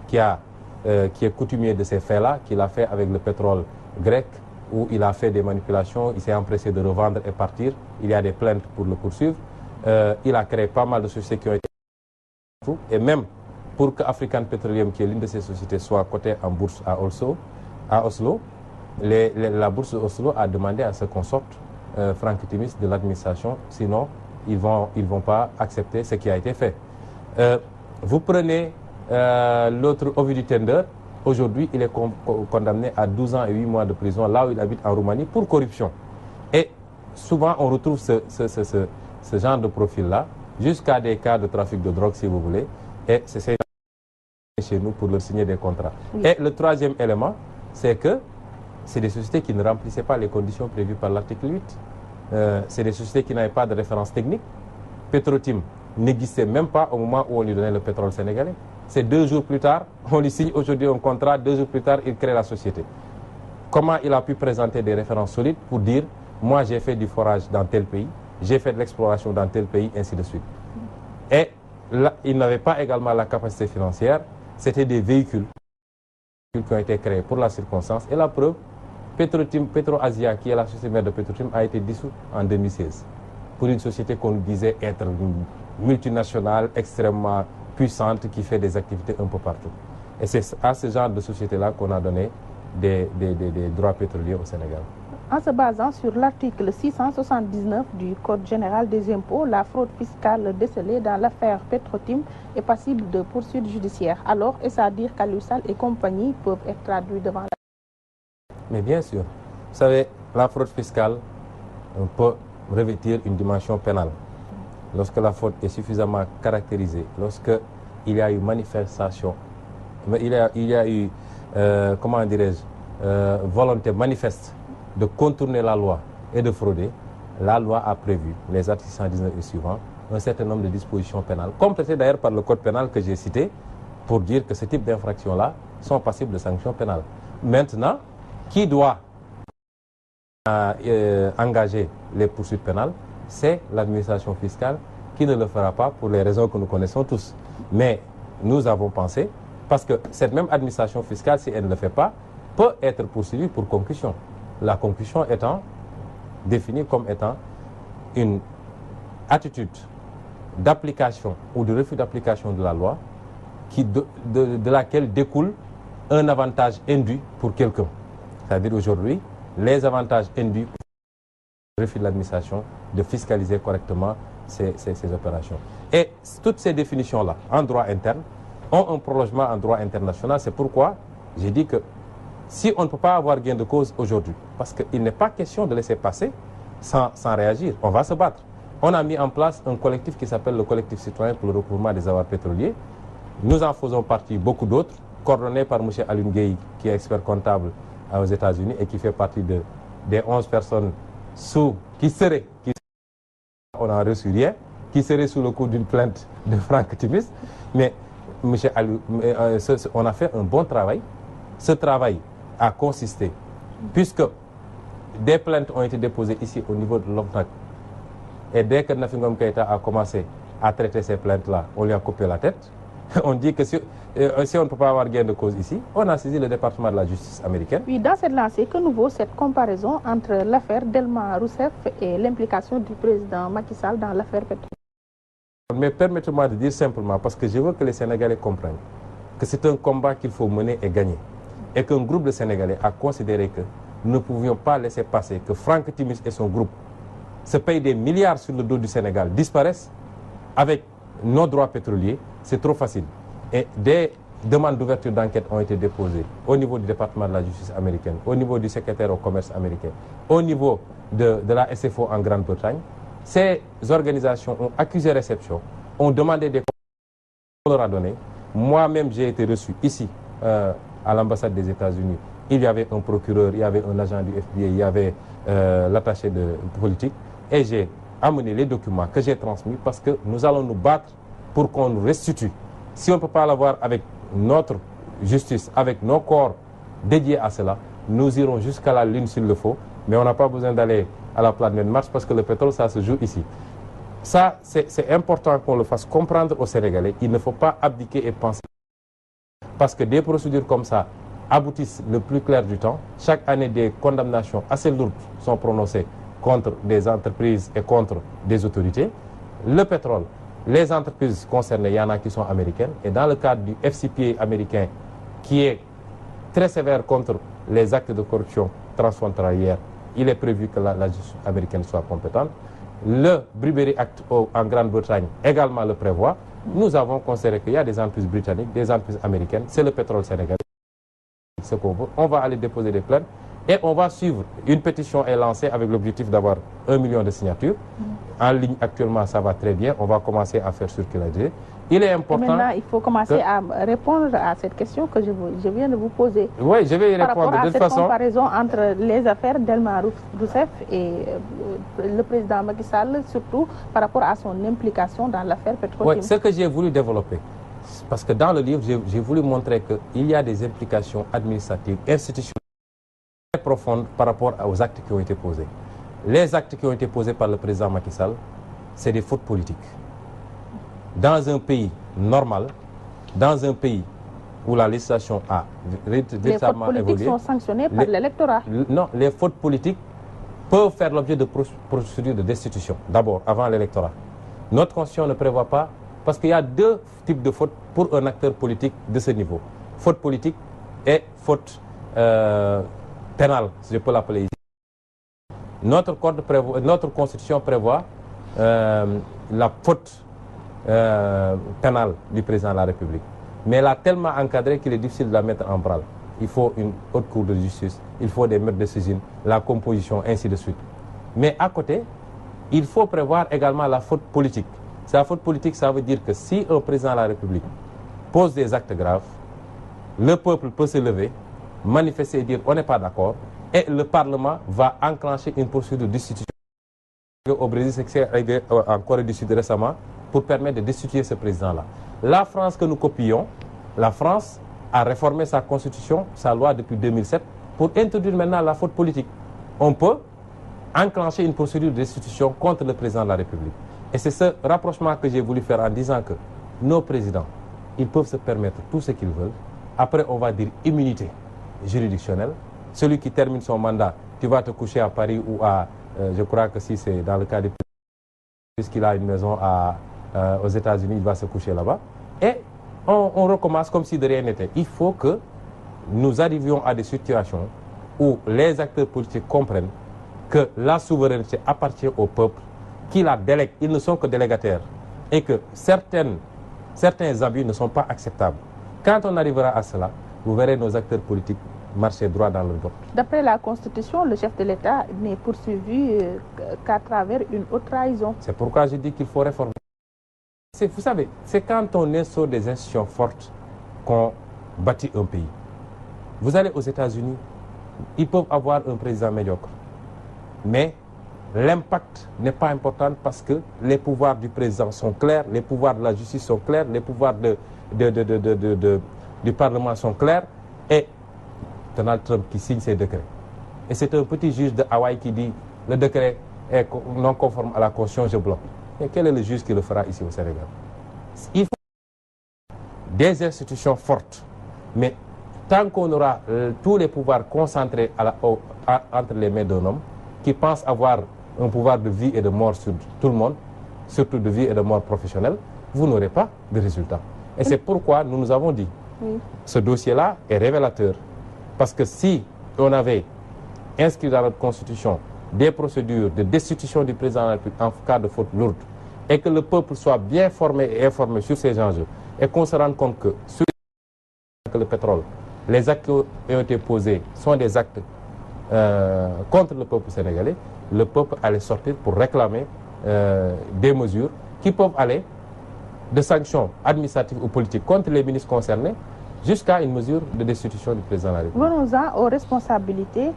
qui est coutumier de ces faits-là, qu'il a fait avec le pétrole grec, où il a fait des manipulations, il s'est empressé de revendre et partir. Il y a des plaintes pour le poursuivre. Il a créé pas mal de sociétés qui ont été... Et même pour que African Petroleum, qui est l'une de ces sociétés, soit cotée en bourse à Oslo, la bourse de Oslo a demandé à ce qu'on sorte Franck Timis de l'administration, sinon ils vont pas accepter ce qui a été fait. Vous prenez l'autre Ovidiu Tender, aujourd'hui il est condamné à 12 ans et 8 mois de prison là où il habite en Roumanie pour corruption. Et souvent on retrouve ce genre de profil-là, jusqu'à des cas de trafic de drogue si vous voulez, et c'est chez nous pour leur signer des contrats. Oui. Et le troisième élément, c'est que c'est des sociétés qui ne remplissaient pas les conditions prévues par l'article 8. C'est des sociétés qui n'avaient pas de référence technique. Petrotim n'existait même pas au moment où on lui donnait le pétrole sénégalais. C'est 2 jours plus tard, on lui signe aujourd'hui un contrat, 2 jours plus tard, il crée la société. Comment il a pu présenter des références solides pour dire, moi j'ai fait du forage dans tel pays, j'ai fait de l'exploration dans tel pays, ainsi de suite. Et là, il n'avait pas également la capacité financière, c'était des véhicules qui ont été créés pour la circonstance. Et la preuve, PetroAsia, qui est la société mère de Petrotim, a été dissoute en 2016 pour une société qu'on disait être multinationale, extrêmement puissante, qui fait des activités un peu partout. Et c'est à ce genre de société-là qu'on a donné des droits pétroliers au Sénégal. En se basant sur l'article 679 du Code général des impôts, la fraude fiscale décelée dans l'affaire Petrotim est passible de poursuites judiciaires. Alors, est-ce à dire qu'Aliou Sall et compagnie peuvent être traduits devant la... Mais bien sûr. Vous savez, la fraude fiscale peut revêtir une dimension pénale. Lorsque la fraude est suffisamment caractérisée, lorsqu'il y a eu manifestation, il y a eu, comment dirais-je, volonté manifeste de contourner la loi et de frauder, la loi a prévu, les articles 119 et suivants, un certain nombre de dispositions pénales, complétées d'ailleurs par le code pénal que j'ai cité, pour dire que ce type d'infractions-là sont passibles de sanctions pénales. Maintenant, qui doit engager les poursuites pénales? C'est l'administration fiscale qui ne le fera pas pour les raisons que nous connaissons tous. Mais nous avons pensé, parce que cette même administration fiscale, si elle ne le fait pas, peut être poursuivie pour concussion. La concussion étant définie comme étant une attitude d'application ou de refus d'application de la loi de laquelle découle un avantage indu pour quelqu'un. C'est-à-dire aujourd'hui, les avantages induits pour le refus de l'administration de fiscaliser correctement ces opérations. Et toutes ces définitions-là, en droit interne, ont un prolongement en droit international. C'est pourquoi j'ai dit que si on ne peut pas avoir gain de cause aujourd'hui, parce qu'il n'est pas question de laisser passer sans réagir, on va se battre. On a mis en place un collectif qui s'appelle le collectif citoyen pour le recouvrement des avoirs pétroliers. Nous en faisons partie beaucoup d'autres, coordonnés par M. Alioune Gueye, qui est expert comptable aux États-Unis et qui fait partie des 11 personnes on n'a reçu rien, qui seraient sous le coup d'une plainte de Franck Timis. Mais M. Alioune, on a fait un bon travail. Ce travail a consisté, puisque des plaintes ont été déposées ici au niveau de l'OFNAC, et dès que Nafi Ngom Keïta a commencé à traiter ces plaintes-là, on lui a coupé la tête. On dit que si on ne peut pas avoir gain de cause ici, on a saisi le département de la justice américaine. Oui, dans cette lancée, que nous vaut cette comparaison entre l'affaire Delma Rousseff et l'implication du président Macky Sall dans l'affaire Petrotim? Mais permettez-moi de dire simplement, parce que je veux que les Sénégalais comprennent, que c'est un combat qu'il faut mener et gagner. Et qu'un groupe de Sénégalais a considéré que nous ne pouvions pas laisser passer que Franck Timis et son groupe se payent des milliards sur le dos du Sénégal, disparaissent avec nos droits pétroliers. C'est trop facile. Et des demandes d'ouverture d'enquête ont été déposées au niveau du département de la justice américaine, au niveau du secrétaire au commerce américain, au niveau de la SFO en Grande-Bretagne. Ces organisations ont accusé réception, ont demandé des comptes, on leur a donné. Moi-même, j'ai été reçu ici, à l'ambassade des États-Unis. Il y avait un procureur, il y avait un agent du FBI, il y avait l'attaché de politique. Et j'ai amené les documents que j'ai transmis parce que nous allons nous battre pour qu'on nous restitue. Si on ne peut pas l'avoir avec notre justice, avec nos corps dédiés à cela, nous irons jusqu'à la Lune s'il le faut. Mais on n'a pas besoin d'aller à la planète Mars parce que le pétrole, ça se joue ici. Ça, c'est important qu'on le fasse comprendre aux Sénégalais. Il ne faut pas abdiquer et penser. Parce que des procédures comme ça aboutissent le plus clair du temps. Chaque année, des condamnations assez lourdes sont prononcées contre des entreprises et contre des autorités. Le pétrole, les entreprises concernées, il y en a qui sont américaines. Et dans le cadre du FCPA américain, qui est très sévère contre les actes de corruption transfrontalière, il est prévu que la justice américaine soit compétente. Le Bribery Act en Grande-Bretagne également le prévoit. Nous avons considéré qu'il y a des entreprises britanniques, des entreprises américaines. C'est le pétrole sénégalais. Ce qu'on veut. On va aller déposer des plaintes et on va suivre. Une pétition est lancée avec l'objectif d'avoir 1 million de signatures. En ligne actuellement, ça va très bien. On va commencer à faire circuler. Il est important. Et maintenant, il faut commencer à répondre à cette question que je viens de vous poser. Oui, je vais y répondre de toute façon. Par rapport à cette comparaison entre les affaires d'Elma Rousseff et le président Macky Sall, surtout par rapport à son implication dans l'affaire Petro-Tim. Oui, ce que j'ai voulu développer, parce que dans le livre, j'ai voulu montrer qu'il y a des implications administratives, institutionnelles très profondes par rapport aux actes qui ont été posés. Les actes qui ont été posés par le président Macky Sall, c'est des fautes politiques. Dans un pays normal, dans un pays où la législation a véritablement évolué... Les fautes politiques sont sanctionnées par l'électorat. Non, les fautes politiques peuvent faire l'objet de procédures de destitution, d'abord, avant l'électorat. Notre constitution ne prévoit pas, parce qu'il y a deux types de fautes pour un acteur politique de ce niveau. Faute politique et faute pénale, si je peux l'appeler ici. Notre constitution prévoit la faute pénale du président de la République. Mais elle a tellement encadré qu'il est difficile de la mettre en branle. Il faut une haute cour de justice, il faut des maîtres de saisine, la composition, ainsi de suite. Mais à côté, il faut prévoir également la faute politique. La faute politique, ça veut dire que si un président de la République pose des actes graves, le peuple peut se lever, manifester et dire on n'est pas d'accord, et le Parlement va enclencher une procédure de destitution. Au Brésil, c'est ce qui est arrivé en Corée du Sud récemment, pour permettre de destituer ce président-là. La France que nous copions, la France a réformé sa constitution, sa loi depuis 2007, pour introduire maintenant la faute politique. On peut enclencher une procédure de destitution contre le président de la République. Et c'est ce rapprochement que j'ai voulu faire en disant que nos présidents, ils peuvent se permettre tout ce qu'ils veulent. Après, on va dire immunité juridictionnelle. Celui qui termine son mandat, tu vas te coucher à Paris ou à, je crois que si c'est dans le cas du puisqu'il a une maison aux États-Unis, il va se coucher là-bas. Et on recommence comme si de rien n'était. Il faut que nous arrivions à des situations où les acteurs politiques comprennent que la souveraineté appartient au peuple, qui la délègue. Ils ne sont que délégataires. Et que certains abus ne sont pas acceptables. Quand on arrivera à cela, vous verrez nos acteurs politiques marcher droit dans le dos. D'après la Constitution, le chef de l'État n'est poursuivi qu'à travers une haute trahison. C'est pourquoi je dis qu'il faut réformer. Vous savez, c'est quand on instaure des institutions fortes qu'on bâtit un pays. Vous allez aux États-Unis, ils peuvent avoir un président médiocre. Mais l'impact n'est pas important parce que les pouvoirs du président sont clairs, les pouvoirs de la justice sont clairs, les pouvoirs du Parlement sont clairs. Et Donald Trump qui signe ces décrets. Et c'est un petit juge de Hawaï qui dit le décret est non conforme à la Constitution, je bloque. Et quel est le juge qui le fera ici au Sénégal? Il faut des institutions fortes. Mais tant qu'on aura tous les pouvoirs concentrés entre les mains d'un homme qui pense avoir un pouvoir de vie et de mort sur tout le monde, surtout de vie et de mort professionnelle, vous n'aurez pas de résultat. Et c'est pourquoi nous avons dit, ce dossier-là est révélateur. Parce que si on avait inscrit dans notre constitution des procédures de destitution du président de la République en cas de faute lourde, et que le peuple soit bien formé et informé sur ces enjeux, et qu'on se rende compte que sur le pétrole, les actes qui ont été posés sont des actes contre le peuple sénégalais, le peuple allait sortir pour réclamer des mesures qui peuvent aller de sanctions administratives ou politiques contre les ministres concernés jusqu'à une mesure de destitution du président de la République. Venons-en aux responsabilités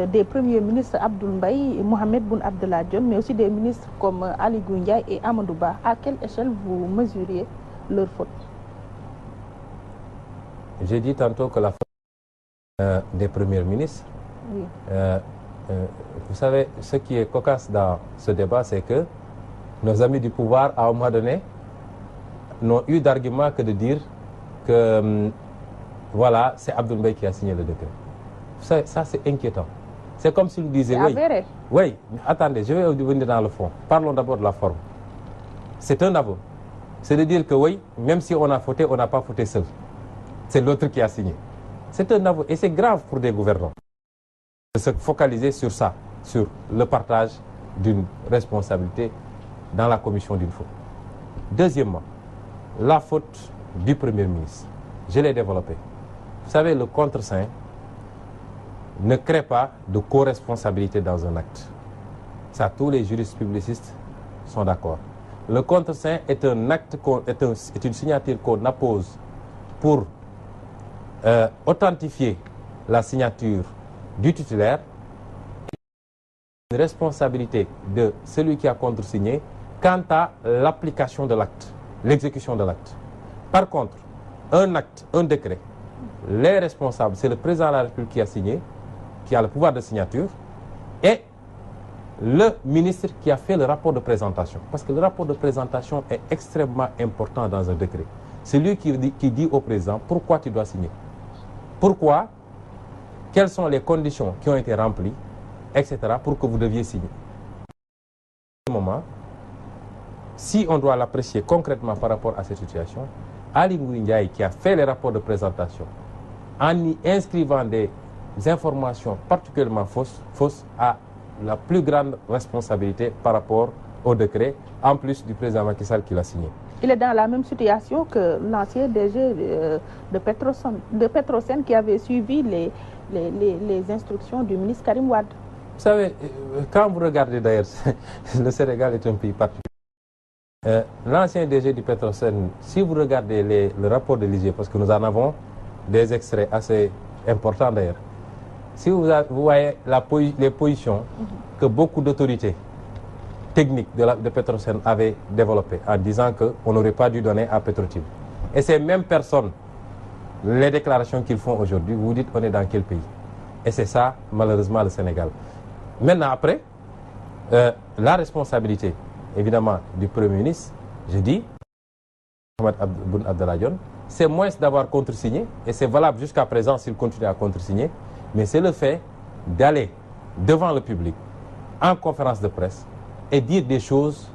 des premiers ministres Abdoul Mbaye, Mohamed Boun Abdallah Dionne, mais aussi des ministres comme Ali Ngouille Ndiaye et Amadou Ba. À quelle échelle vous mesuriez leur faute? J'ai dit tantôt que la faute des premiers ministres, oui. Vous savez, ce qui est cocasse dans ce débat, c'est que nos amis du pouvoir, à un moment donné, n'ont eu d'argument que de dire que voilà, c'est Abdoul Mbaye qui a signé le décret. Ça c'est inquiétant. C'est comme s'il disait oui, attendez, je vais venir dans le fond. Parlons d'abord de la forme. C'est un aveu. C'est de dire que oui, même si on a fauté, on n'a pas fauté seul. C'est l'autre qui a signé. C'est un aveu et c'est grave pour des gouvernants de se focaliser sur ça, sur le partage d'une responsabilité dans la commission d'une faute. Deuxièmement, la faute du Premier ministre. Je l'ai développé. Vous savez, le contre-saint ne crée pas de co-responsabilité dans un acte. Ça, tous les juristes publicistes sont d'accord. Le contre-saint est un acte, est une signature qu'on appose pour authentifier la signature du titulaire, une responsabilité de celui qui a contresigné quant à l'application de l'acte, l'exécution de l'acte. Par contre, un acte, un décret, les responsables, c'est le président de la République qui a signé, qui a le pouvoir de signature, et le ministre qui a fait le rapport de présentation. Parce que le rapport de présentation est extrêmement important dans un décret. C'est lui qui dit au président pourquoi tu dois signer. Pourquoi, quelles sont les conditions qui ont été remplies, etc., pour que vous deviez signer. À ce moment, si on doit l'apprécier concrètement par rapport à cette situation, Ali Ngouille Ndiaye, qui a fait les rapports de présentation, en y inscrivant des informations particulièrement fausses, a la plus grande responsabilité par rapport au décret, en plus du président Macky Sall qui l'a signé. Il est dans la même situation que l'ancien DG de Petrosen qui avait suivi les instructions du ministre Karim Wade. Vous savez, quand vous regardez d'ailleurs, le Sénégal est un pays particulier. L'ancien DG du Petrosen, si vous regardez le rapport de l'IGE, parce que nous en avons des extraits assez importants d'ailleurs, si vous voyez les positions que beaucoup d'autorités techniques de Petrosen avaient développées en disant qu'on n'aurait pas dû donner à Petrotim. Et ces mêmes personnes, les déclarations qu'ils font aujourd'hui, vous dites on est dans quel pays? Et c'est ça, malheureusement, le Sénégal. Maintenant, après, la responsabilité, évidemment, du Premier ministre, je dis, Mohamed Boun Abdallah Dionne, c'est moins d'avoir contresigné, et c'est valable jusqu'à présent s'il continue à contresigner, mais c'est le fait d'aller devant le public, en conférence de presse, et dire des choses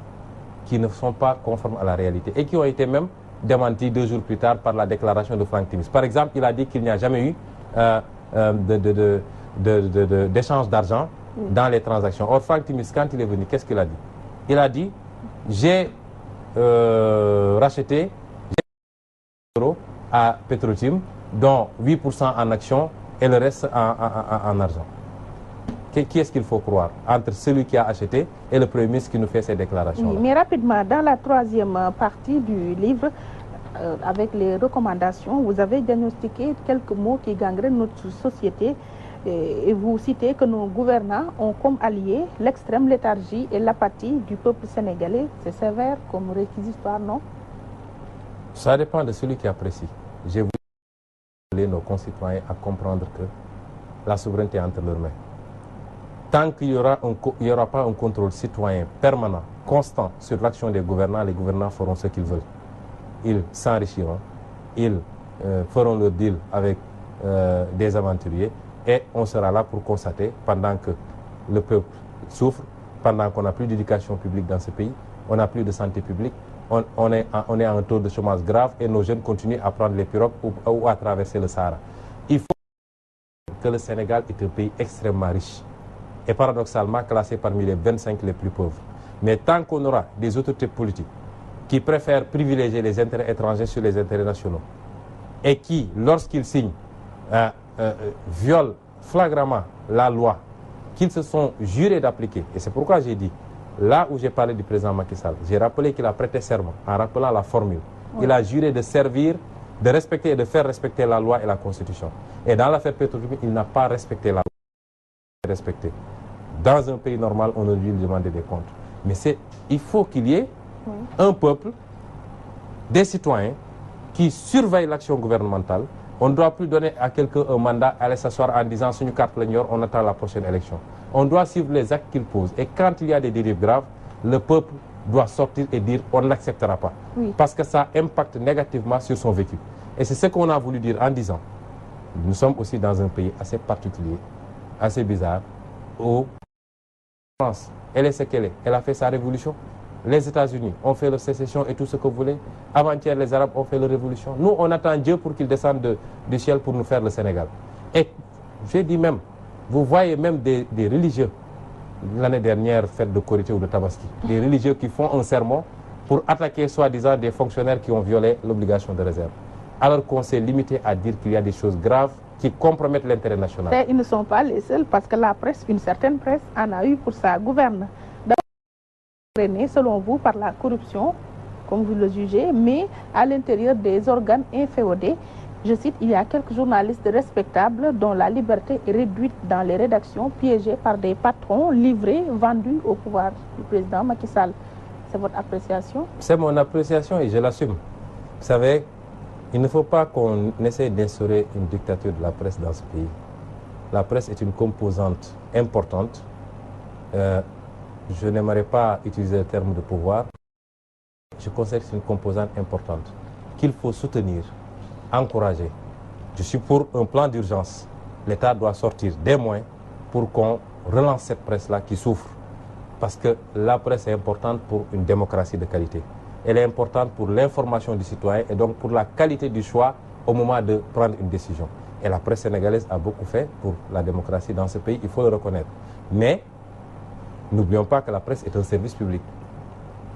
qui ne sont pas conformes à la réalité, et qui ont été même démenties 2 jours plus tard par la déclaration de Franck Timis. Par exemple, il a dit qu'il n'y a jamais eu d'échange d'argent dans les transactions. Or, Franck Timis, quand il est venu, qu'est-ce qu'il a dit? Il a dit, j'ai racheté euros à Petrotim, dont 8% en actions et le reste en argent. Qui est-ce qu'il faut croire entre celui qui a acheté et le Premier ministre qui nous fait ces déclarations-là? Oui, mais rapidement, dans la 3e partie du livre, avec les recommandations, vous avez diagnostiqué quelques mots qui gangrènent notre société et vous citez que nos gouvernants ont comme alliés l'extrême léthargie et l'apathie du peuple sénégalais. C'est sévère comme réquisitoire, non? Ça dépend de celui qui apprécie. J'ai voulu nos concitoyens à comprendre que la souveraineté est entre leurs mains. Tant qu'il n'y aura pas un contrôle citoyen permanent, constant sur l'action des gouvernants, les gouvernants feront ce qu'ils veulent. Ils s'enrichiront, ils feront leur deal avec des aventuriers et on sera là pour constater, pendant que le peuple souffre, pendant qu'on n'a plus d'éducation publique dans ce pays, on n'a plus de santé publique, on est à un taux de chômage grave et nos jeunes continuent à prendre les pirogues ou à traverser le Sahara. Il faut que le Sénégal est un pays extrêmement riche et paradoxalement classé parmi les 25 les plus pauvres. Mais tant qu'on aura des autorités politiques qui préfèrent privilégier les intérêts étrangers sur les intérêts nationaux et qui, lorsqu'ils signent, violent flagramment la loi qu'ils se sont jurés d'appliquer, et c'est pourquoi j'ai dit, là où j'ai parlé du président Macky Sall, j'ai rappelé qu'il a prêté serment en rappelant la formule. Oui. Il a juré de servir, de respecter et de faire respecter la loi et la Constitution. Et dans l'affaire Petrotim, il n'a pas respecté la loi. Dans un pays normal, on ne lui demande des comptes. Mais il faut qu'il y ait un peuple, des citoyens qui surveillent l'action gouvernementale. On ne doit plus donner à quelqu'un un mandat, aller s'asseoir en disant « Suñu carte la ñor, on attend la prochaine élection ». On doit suivre les actes qu'il pose. Et quand il y a des dérives graves, le peuple doit sortir et dire « on n'acceptera pas oui. ». Parce que ça impacte négativement sur son vécu. Et c'est ce qu'on a voulu dire en disant « Nous sommes aussi dans un pays assez particulier, assez bizarre, où la France, elle est ce qu'elle est. Elle a fait sa révolution. Les États-Unis ont fait leur sécession et tout ce que vous voulez. Avant-hier, les Arabes ont fait leur révolution. Nous, on attend Dieu pour qu'il descende du ciel pour nous faire le Sénégal. Et j'ai dit même, vous voyez même des religieux, l'année dernière, fête de Korité ou de Tabaski, des religieux qui font un sermon pour attaquer soi-disant des fonctionnaires qui ont violé l'obligation de réserve. Alors qu'on s'est limité à dire qu'il y a des choses graves qui compromettent l'intérêt national. Et ils ne sont pas les seuls parce que la presse, une certaine presse, en a eu pour sa gouverne. Selon vous, par la corruption, comme vous le jugez, mais à l'intérieur des organes inféodés. Je cite, il y a quelques journalistes respectables dont la liberté est réduite dans les rédactions, piégés par des patrons livrés, vendus au pouvoir du président Macky Sall. C'est votre appréciation? C'est mon appréciation et je l'assume. Vous savez, il ne faut pas qu'on essaie d'instaurer une dictature de la presse dans ce pays. La presse est une composante importante. Je n'aimerais pas utiliser le terme de pouvoir. Je considère que c'est une composante importante qu'il faut soutenir, encourager. Je suis pour un plan d'urgence. L'État doit sortir des moyens pour qu'on relance cette presse-là qui souffre. Parce que la presse est importante pour une démocratie de qualité. Elle est importante pour l'information du citoyen et donc pour la qualité du choix au moment de prendre une décision. Et la presse sénégalaise a beaucoup fait pour la démocratie dans ce pays, il faut le reconnaître. Mais n'oublions pas que la presse est un service public.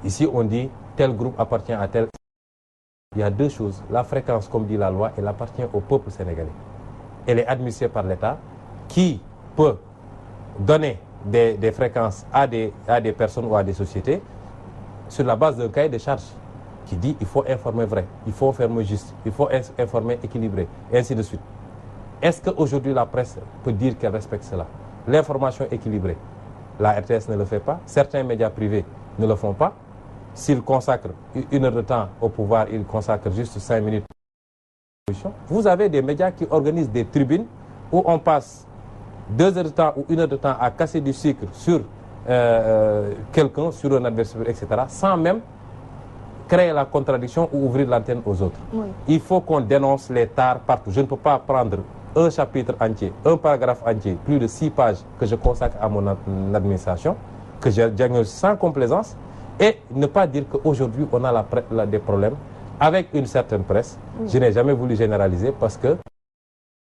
Ici, on dit tel groupe appartient à tel. Il y a deux choses. La fréquence, comme dit la loi, elle appartient au peuple sénégalais. Elle est administrée par l'État qui peut donner des fréquences à des personnes ou à des sociétés sur la base d'un cahier de charges qui dit il faut informer vrai, il faut informer juste, il faut informer équilibré, et ainsi de suite. Est-ce qu'aujourd'hui la presse peut dire qu'elle respecte cela? L'information équilibrée. La RTS ne le fait pas, certains médias privés ne le font pas. S'ils consacrent 1 heure de temps au pouvoir, ils consacrent juste 5 minutes. Vous avez des médias qui organisent des tribunes où on passe 2 heures de temps ou 1 heure de temps à casser du sucre sur quelqu'un, sur un adversaire, etc., sans même créer la contradiction ou ouvrir l'antenne aux autres. Oui. Il faut qu'on dénonce les tares partout. Je ne peux pas prendre un chapitre entier, un paragraphe entier, plus de 6 pages que je consacre à mon administration, que je diagnostique sans complaisance, et ne pas dire qu'aujourd'hui on a des problèmes avec une certaine presse. Oui. Je n'ai jamais voulu généraliser parce que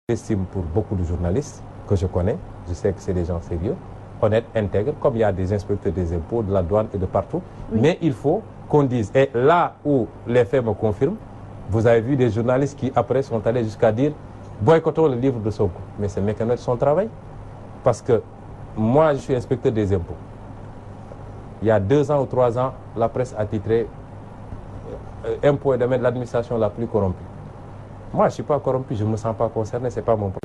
j'estime pour beaucoup de journalistes que je connais, je sais que c'est des gens sérieux, honnêtes, intègres, comme il y a des inspecteurs des impôts, de la douane et de partout. Oui. Mais il faut qu'on dise, et là où les faits me confirment, vous avez vu des journalistes qui après sont allés jusqu'à dire boycottons le livre de Sonko. Mais c'est méconnaître son travail. Parce que moi, je suis inspecteur des impôts. Il y a 2 ans ou 3 ans, la presse a titré impôts et domaines de l'administration la plus corrompue. Moi, je ne suis pas corrompu, je ne me sens pas concerné, ce n'est pas mon problème.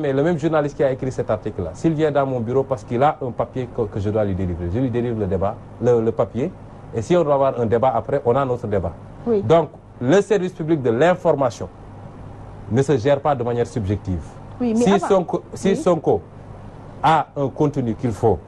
Mais le même journaliste qui a écrit cet article-là, s'il vient dans mon bureau parce qu'il a un papier que je dois lui délivrer, je lui délivre le débat, le papier, et si on doit avoir un débat après, on a notre débat. Oui. Donc, le service public de l'information ne se gère pas de manière subjective. Oui, si Sonko a un contenu qu'il faut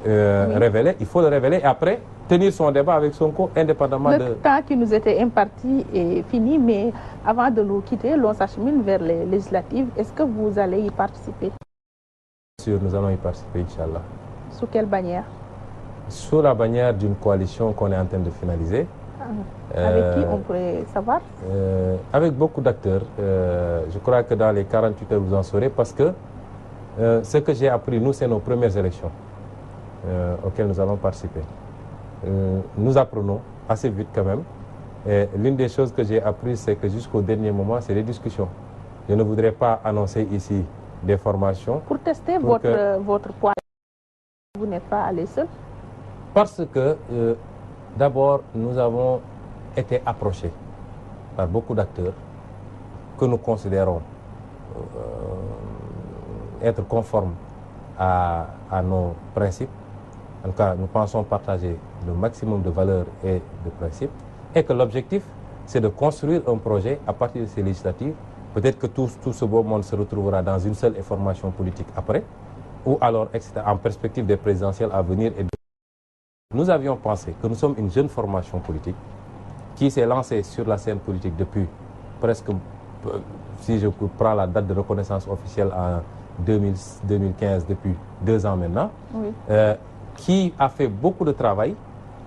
révéler, il faut le révéler et après tenir son débat avec Sonko indépendamment de... Le temps qui nous était imparti est fini, mais avant de nous quitter, l'on s'achemine vers les législatives. Est-ce que vous allez y participer? Bien sûr, nous allons y participer, Inch'Allah. Sous quelle bannière? sous la bannière d'une coalition qu'on est en train de finaliser. Avec qui on pourrait savoir? Avec beaucoup d'acteurs. Je crois que dans les 48 heures, vous en saurez, parce que ce que j'ai appris, nous, c'est nos premières élections auxquelles nous allons participer. Nous apprenons assez vite quand même. Et l'une des choses que j'ai appris, c'est que jusqu'au dernier moment, c'est des discussions. Je ne voudrais pas annoncer ici des formations. Pour tester votre poids, vous n'êtes pas allé seul? Parce que, d'abord, nous avons été approchés par beaucoup d'acteurs que nous considérons être conformes à nos principes. En tout cas, nous pensons partager le maximum de valeurs et de principes. Et que l'objectif, c'est de construire un projet à partir de ces législatives. Peut-être que tout ce beau monde se retrouvera dans une seule formation politique après, ou alors en perspective des présidentielles à venir. Nous avions pensé que nous sommes une jeune formation politique qui s'est lancée sur la scène politique depuis presque, si je prends la date de reconnaissance officielle en 2015, depuis 2 ans maintenant, oui. Qui a fait beaucoup de travail,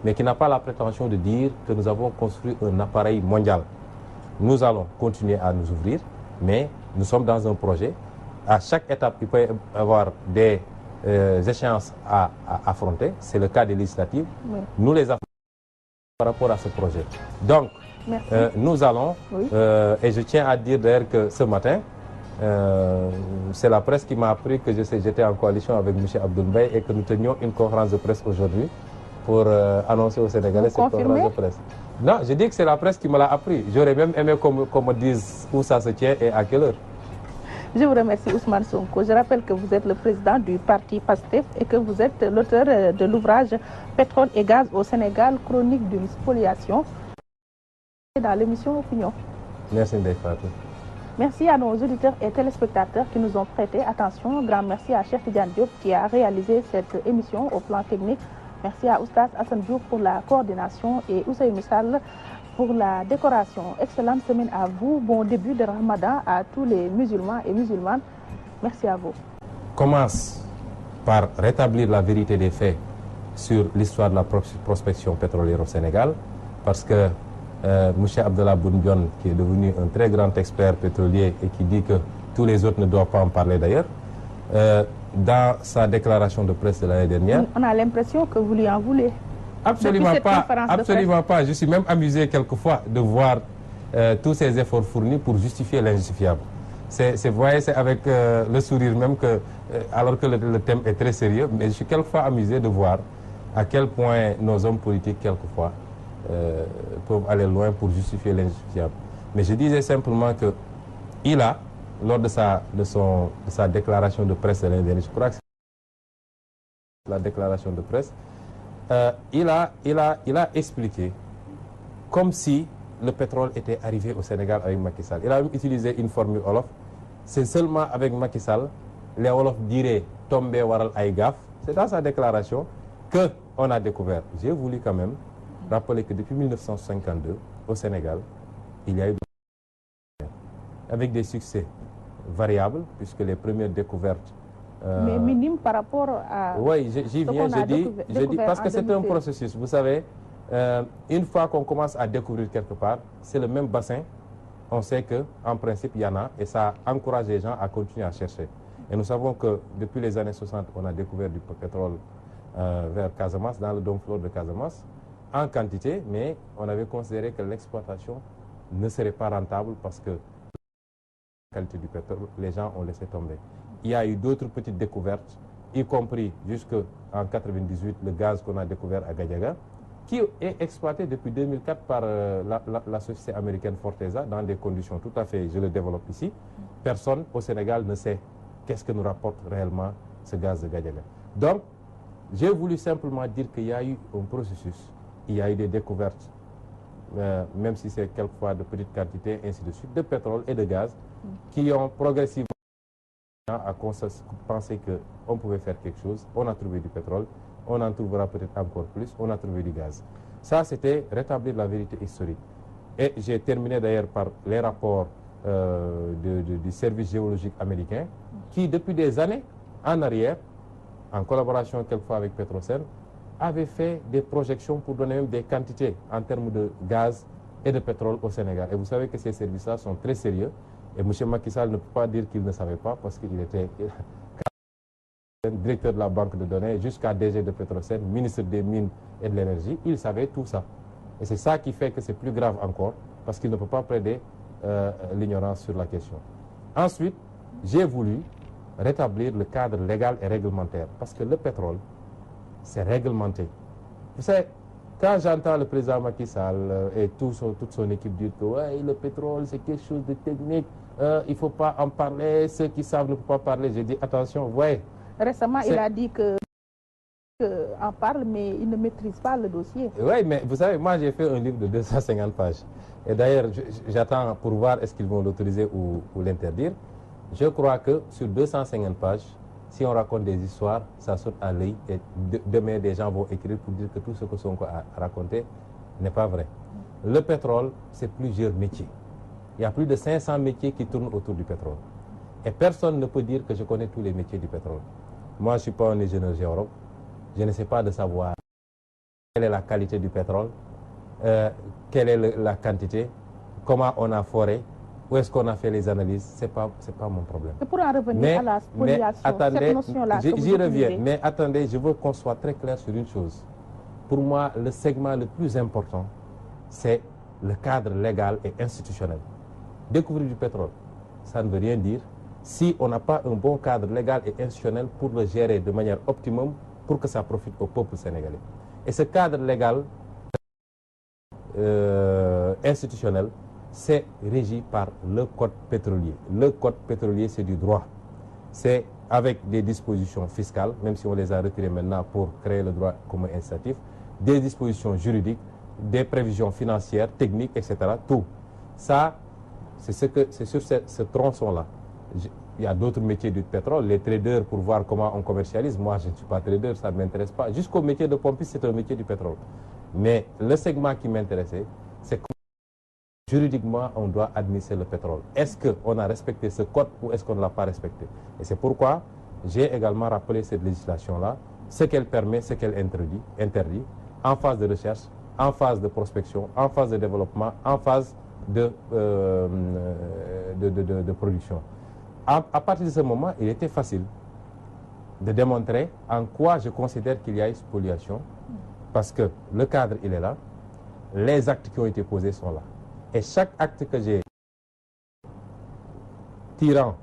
mais qui n'a pas la prétention de dire que nous avons construit un appareil mondial. Nous allons continuer à nous ouvrir, mais nous sommes dans un projet. À chaque étape, il peut y avoir des échéances à affronter. C'est le cas des législatives. Oui. Nous les affrontons par rapport à ce projet. Donc, nous allons, oui. Et je tiens à dire d'ailleurs que ce matin, c'est la presse qui m'a appris que j'étais en coalition avec M. Abdoul Mbaye et que nous tenions une conférence de presse aujourd'hui pour annoncer aux Sénégalais cette conférence de presse. Non, je dis que c'est la presse qui me l'a appris. J'aurais même aimé qu'on me dise où ça se tient et à quelle heure. Je vous remercie Ousmane Sonko. Je rappelle que vous êtes le président du parti PASTEF et que vous êtes l'auteur de l'ouvrage Pétrole et gaz au Sénégal, chronique d'une spoliation, dans l'émission Opinion. Merci Ndeye Fatou. Merci à nos auditeurs et téléspectateurs qui nous ont prêté attention. Grand merci à Cheikh Tidiane Diop qui a réalisé cette émission au plan technique. Merci à Oustaz Hassan Diouf pour la coordination et Ousseynou Sall pour la décoration. Excellente semaine à vous. Bon début de Ramadan à tous les musulmans et musulmanes. Merci à vous. Commence par rétablir la vérité des faits sur l'histoire de la prospection pétrolière au Sénégal, parce que M. Abdallah Boun Dionne, qui est devenu un très grand expert pétrolier et qui dit que tous les autres ne doivent pas en parler d'ailleurs, dans sa déclaration de presse de l'année dernière... On a l'impression que vous lui en voulez. Absolument pas, absolument pas. Je suis même amusé quelquefois de voir tous ces efforts fournis pour justifier l'injustifiable. Vous voyez, c'est avec le sourire même que, alors que le thème est très sérieux, mais je suis quelquefois amusé de voir à quel point nos hommes politiques, quelquefois, peuvent aller loin pour justifier l'injustifiable. Mais je disais simplement que il a, lors de sa déclaration de presse de l'année dernière, je crois que c'est la déclaration de presse, il a expliqué comme si le pétrole était arrivé au Sénégal avec Macky Sall. Il a même utilisé une formule Wolof. C'est seulement avec Macky Sall, les Wolof diraient tomber waral ay gaaf. C'est dans sa déclaration qu'on a découvert. J'ai voulu quand même rappeler que depuis 1952, au Sénégal, il y a eu avec des succès variables, puisque les premières découvertes... mais minimes par rapport à... Oui, j'y viens, je dis parce que c'est un processus. Vous savez, une fois qu'on commence à découvrir quelque part, c'est le même bassin, on sait qu'en principe, il y en a, et ça encourage les gens à continuer à chercher. Et nous savons que depuis les années 60, on a découvert du pétrole vers Casamance, dans le dôme flore de Casamance, en quantité, mais on avait considéré que l'exploitation ne serait pas rentable parce que la qualité du pétrole, les gens ont laissé tomber. Il y a eu d'autres petites découvertes, y compris jusqu'en 1998, le gaz qu'on a découvert à Gadiaga, qui est exploité depuis 2004 par la société américaine Forteza dans des conditions tout à fait, je le développe ici. Personne au Sénégal ne sait qu'est-ce que nous rapporte réellement ce gaz de Gadiaga. Donc, j'ai voulu simplement dire qu'il y a eu un processus, il y a eu des découvertes, même si c'est quelquefois de petites quantités, ainsi de suite, de pétrole et de gaz, qui ont progressivement à penser qu'on pouvait faire quelque chose. On a trouvé du pétrole, on en trouvera peut-être encore plus, on a trouvé du gaz. Ça, c'était rétablir la vérité historique. Et j'ai terminé d'ailleurs par les rapports du service géologique américain, qui depuis des années en arrière, en collaboration quelquefois avec Petrosen, avait fait des projections pour donner même des quantités en termes de gaz et de pétrole au Sénégal. Et vous savez que ces services-là sont très sérieux. Et M. Macky Sall ne peut pas dire qu'il ne savait pas parce qu'il était directeur de la banque de données jusqu'à DG de Petrosen, ministre des Mines et de l'Énergie. Il savait tout ça. Et c'est ça qui fait que c'est plus grave encore parce qu'il ne peut pas plaider l'ignorance sur la question. Ensuite, j'ai voulu rétablir le cadre légal et réglementaire parce que le pétrole, c'est réglementé. Vous savez, quand j'entends le président Macky Sall et toute son équipe dire que ouais, le pétrole, c'est quelque chose de technique, il ne faut pas en parler, ceux qui savent ne peuvent pas parler. J'ai dit attention, ouais. Récemment, il a dit que en parle, mais il ne maîtrise pas le dossier. Oui, mais vous savez, moi j'ai fait un livre de 250 pages. Et d'ailleurs, j'attends pour voir est-ce qu'ils vont l'autoriser ou l'interdire. Je crois que sur 250 pages, si on raconte des histoires, ça saute à l'œil. Et demain, des gens vont écrire pour dire que tout ce que Sonko a raconté n'est pas vrai. Le pétrole, c'est plusieurs métiers. Il y a plus de 500 métiers qui tournent autour du pétrole. Et personne ne peut dire que je connais tous les métiers du pétrole. Moi, je ne suis pas un ingénieur géologue. Je ne sais pas de savoir quelle est la qualité du pétrole, quelle est la quantité, comment on a foré, où est-ce qu'on a fait les analyses. Ce n'est pas mon problème. Et pour en revenir à la spoliation, attendez, cette notion-là, j'y reviens, mais attendez, je veux qu'on soit très clair sur une chose. Pour moi, le segment le plus important, c'est le cadre légal et institutionnel. Découvrir du pétrole, ça ne veut rien dire si on n'a pas un bon cadre légal et institutionnel pour le gérer de manière optimum pour que ça profite au peuple sénégalais. Et ce cadre légal institutionnel, c'est régi par le code pétrolier. Le code pétrolier, c'est du droit. C'est avec des dispositions fiscales, même si on les a retirées maintenant pour créer le droit commun incitatif, des dispositions juridiques, des prévisions financières, techniques, etc. Tout. Ça, c'est sur ce tronçon-là. Il y a d'autres métiers du pétrole, les traders pour voir comment on commercialise. Moi, je ne suis pas trader, ça ne m'intéresse pas. Jusqu'au métier de pompiste, c'est un métier du pétrole. Mais le segment qui m'intéressait, c'est comment juridiquement on doit administrer le pétrole. Est-ce qu'on a respecté ce code ou est-ce qu'on ne l'a pas respecté? Et c'est pourquoi j'ai également rappelé cette législation-là, ce qu'elle permet, ce qu'elle interdit, en phase de recherche, en phase de prospection, en phase de développement, en phase de production. À partir de ce moment, il était facile de démontrer en quoi je considère qu'il y a eu spoliation, parce que le cadre, il est là, les actes qui ont été posés sont là. Et chaque acte que j'ai tirant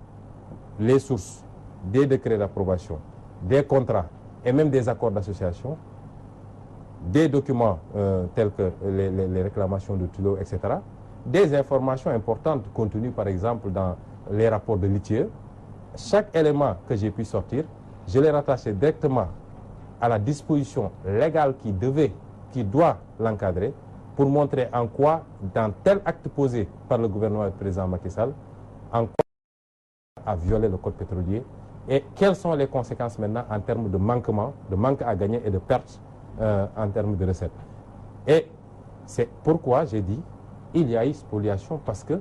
les sources des décrets d'approbation, des contrats et même des accords d'association, des documents tels que les réclamations de Tullow, etc., des informations importantes contenues par exemple dans les rapports de l'ITIE, chaque élément que j'ai pu sortir, je l'ai rattaché directement à la disposition légale qui doit l'encadrer pour montrer en quoi, dans tel acte posé par le gouvernement du président Macky Sall, en quoi a violé le code pétrolier et quelles sont les conséquences maintenant en termes de manquement, de manque à gagner et de perte en termes de recettes. Et c'est pourquoi j'ai dit il y a eu spoliation parce que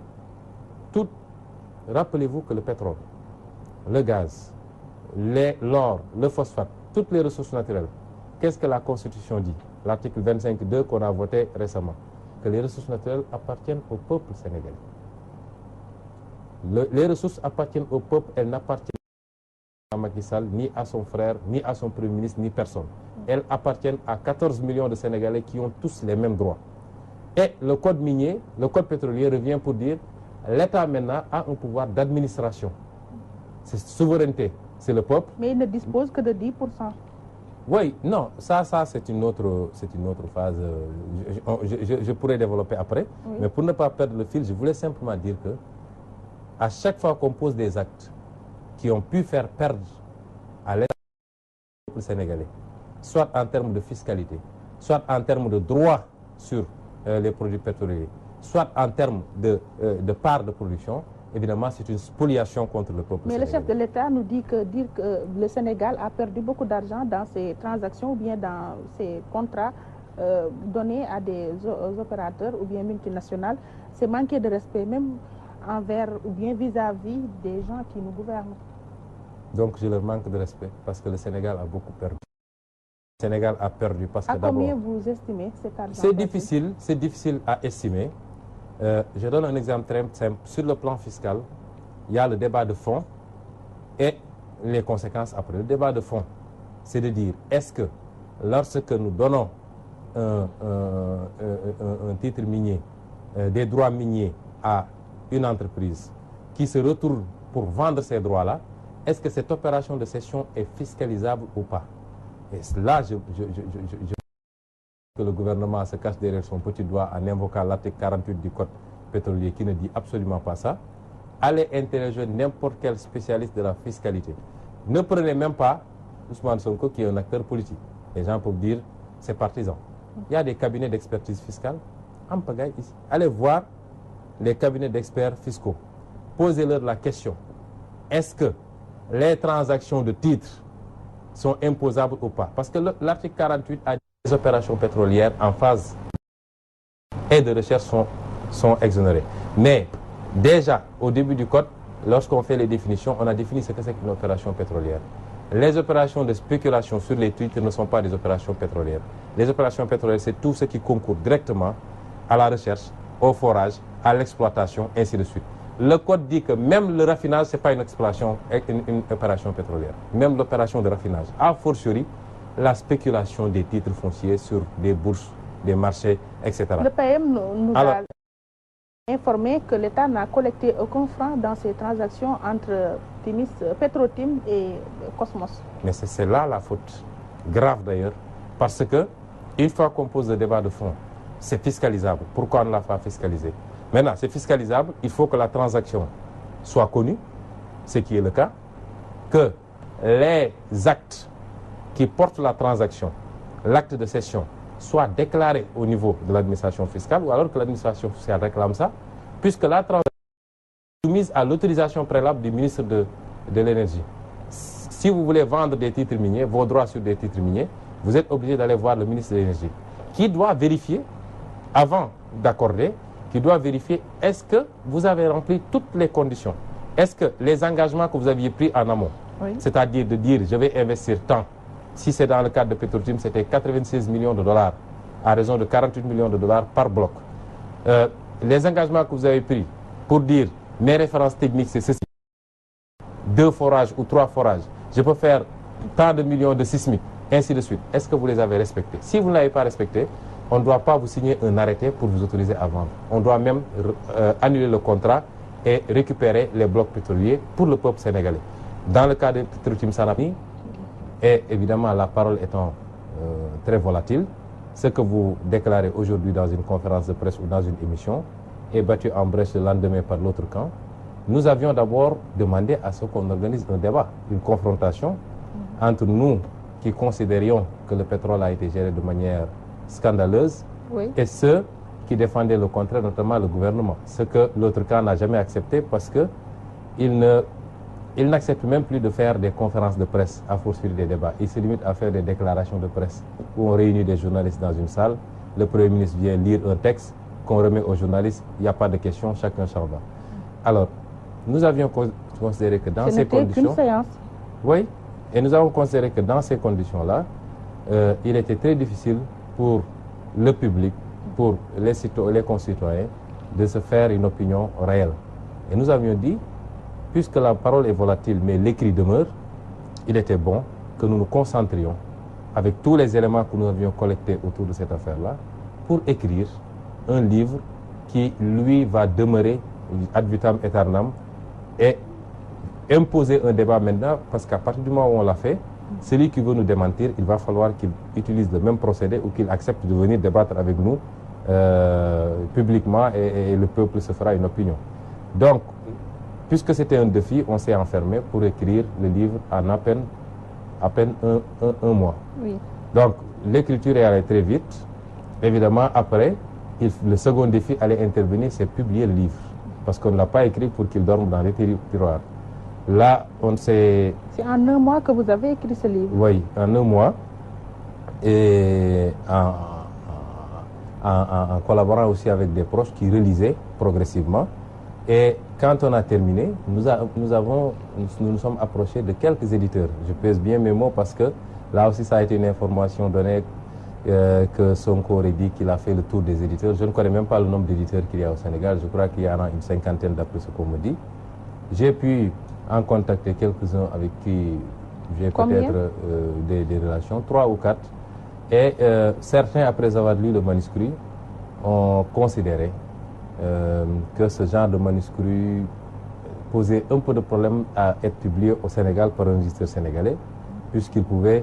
rappelez-vous que le pétrole, le gaz, l'or, le phosphate, toutes les ressources naturelles, qu'est-ce que la Constitution dit? L'article 25.2 qu'on a voté récemment, que les ressources naturelles appartiennent au peuple sénégalais. Les ressources appartiennent au peuple, elles n'appartiennent pas à Macky Sall, ni à son frère, ni à son premier ministre, ni personne. Elles appartiennent à 14 millions de Sénégalais qui ont tous les mêmes droits. Et le code minier, le code pétrolier revient pour dire l'État maintenant a un pouvoir d'administration. C'est souveraineté, c'est le peuple. Mais il ne dispose que de 10%. Oui, non, ça c'est une autre phase. Je pourrais développer après. Oui. Mais pour ne pas perdre le fil, je voulais simplement dire que à chaque fois qu'on pose des actes qui ont pu faire perdre à l'État sénégalais, soit en termes de fiscalité, soit en termes de droit sur les produits pétroliers, soit en termes de part de production, évidemment, c'est une spoliation contre le peuple sénégalais. Mais le chef de l'État nous dit que dire que le Sénégal a perdu beaucoup d'argent dans ses transactions ou bien dans ses contrats donnés à des opérateurs ou bien multinationales, c'est manquer de respect même envers ou bien vis-à-vis des gens qui nous gouvernent. Donc je leur manque de respect parce que le Sénégal a beaucoup perdu. Le Sénégal a perdu parce que d'abord... À combien vous estimez cet argent? C'est difficile à estimer. Je donne un exemple très simple. Sur le plan fiscal, il y a le débat de fond et les conséquences après. Le débat de fond, c'est de dire, est-ce que lorsque nous donnons un titre minier, des droits miniers à une entreprise qui se retourne pour vendre ces droits-là, est-ce que cette opération de cession est fiscalisable ou pas? Et là, que le gouvernement se cache derrière son petit doigt en invoquant l'article 48 du Code pétrolier qui ne dit absolument pas ça. Allez interroger n'importe quel spécialiste de la fiscalité. Ne prenez même pas Ousmane Sonko qui est un acteur politique. Les gens peuvent dire c'est partisan. Il y a des cabinets d'expertise fiscale en pagaille ici. Allez voir les cabinets d'experts fiscaux. Posez-leur la question. Est-ce que les transactions de titres sont imposables ou pas? Parce que l'article 48 a dit que les opérations pétrolières en phase et de recherche sont exonérées. Mais déjà, au début du code, lorsqu'on fait les définitions, on a défini ce que c'est qu'une opération pétrolière. Les opérations de spéculation sur les titres ne sont pas des opérations pétrolières. Les opérations pétrolières, c'est tout ce qui concourt directement à la recherche, au forage, à l'exploitation, ainsi de suite. Le code dit que même le raffinage, ce n'est pas une opération pétrolière. Même l'opération de raffinage. A fortiori, la spéculation des titres fonciers sur des bourses, des marchés, etc. Le PM nous a informé que l'État n'a collecté aucun franc dans ces transactions entre Petrotim et Cosmos. Mais c'est là la faute grave d'ailleurs, parce que une fois qu'on pose le débat de fond, c'est fiscalisable. Pourquoi on ne l'a pas fiscalisé? Maintenant, c'est fiscalisable, il faut que la transaction soit connue, ce qui est le cas, que les actes qui portent la transaction, l'acte de cession, soient déclarés au niveau de l'administration fiscale, ou alors que l'administration fiscale réclame ça, puisque la transaction est soumise à l'autorisation préalable du ministre de l'Énergie. Si vous voulez vendre des titres miniers, vos droits sur des titres miniers, vous êtes obligé d'aller voir le ministre de l'Énergie, qui doit vérifier, avant d'accorder, qui doit vérifier est-ce que vous avez rempli toutes les conditions. Est-ce que les engagements que vous aviez pris en amont, c'est-à-dire de dire je vais investir tant, si c'est dans le cadre de Petrotim, c'était 96 millions de dollars, à raison de 48 millions de dollars par bloc. Les engagements que vous avez pris pour dire mes références techniques, c'est ceci, 2 forages ou 3 forages, je peux faire tant de millions de sismiques, ainsi de suite. Est-ce que vous les avez respectés? Si vous ne l'avez pas respecté, on ne doit pas vous signer un arrêté pour vous autoriser à vendre. On doit même annuler le contrat et récupérer les blocs pétroliers pour le peuple sénégalais. Dans le cas de Petrotim Sanami, et évidemment la parole étant très volatile, ce que vous déclarez aujourd'hui dans une conférence de presse ou dans une émission est battu en brèche le lendemain par l'autre camp. Nous avions d'abord demandé à ce qu'on organise un débat, une confrontation entre nous qui considérions que le pétrole a été géré de manière scandaleuse et ceux qui défendaient le contraire, notamment le gouvernement. Ce que l'autre camp n'a jamais accepté parce qu'il n'accepte même plus de faire des conférences de presse à poursuivre des débats. Il se limite à faire des déclarations de presse où on réunit des journalistes dans une salle, le Premier ministre vient lire un texte qu'on remet aux journalistes, il n'y a pas de questions, chacun s'en va. Alors, nous avions considéré que dans ces conditions... Oui, et nous avons considéré que dans ces conditions-là, il était très difficile pour le public, pour les concitoyens, de se faire une opinion réelle. Et nous avions dit, puisque la parole est volatile, mais l'écrit demeure, il était bon que nous nous concentrions avec tous les éléments que nous avions collectés autour de cette affaire-là pour écrire un livre qui, lui, va demeurer ad vitam aeternam et imposer un débat maintenant, parce qu'à partir du moment où on l'a fait, celui qui veut nous démentir, il va falloir qu'il utilise le même procédé ou qu'il accepte de venir débattre avec nous publiquement et le peuple se fera une opinion. Donc, puisque c'était un défi, on s'est enfermé pour écrire le livre en à peine un mois. Oui. Donc, l'écriture est allée très vite. Évidemment, après, le second défi allait intervenir, c'est publier le livre. Parce qu'on ne l'a pas écrit pour qu'il dorme dans les tiroirs. Là, on s'est... C'est en un mois que vous avez écrit ce livre? Oui, en un mois. Et en collaborant aussi avec des proches qui relisaient progressivement. Et quand on a terminé, nous nous sommes approchés de quelques éditeurs. Je pèse bien mes mots parce que Là aussi, ça a été une information donnée que Sonko aurait dit qu'il a fait le tour des éditeurs. Je ne connais même pas le nombre d'éditeurs qu'il y a au Sénégal. Je crois qu'il y en a une cinquantaine d'après ce qu'on me dit. J'ai pu en contacter quelques-uns avec qui j'ai peut-être des relations, 3 ou 4. Et certains, après avoir lu le manuscrit, ont considéré que ce genre de manuscrit posait un peu de problème à être publié au Sénégal par un éditeur sénégalais, puisqu'il pouvait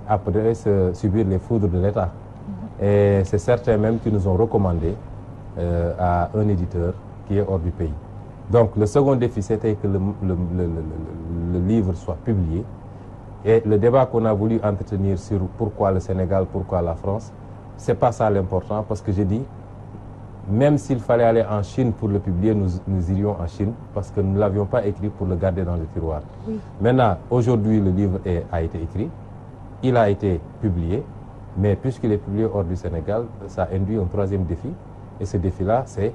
après subir les foudres de l'État. Et c'est certains même qui nous ont recommandé à un éditeur qui est hors du pays. Donc le second défi, c'était que le livre soit publié. Et le débat qu'on a voulu entretenir sur pourquoi le Sénégal, pourquoi la France, c'est pas ça l'important, parce que j'ai dit, même s'il fallait aller en Chine pour le publier, nous irions en Chine, parce que nous ne l'avions pas écrit pour le garder dans le tiroir. Oui. Maintenant, aujourd'hui, le livre a été écrit, il a été publié, mais puisqu'il est publié hors du Sénégal, ça induit un troisième défi. Et ce défi-là, c'est,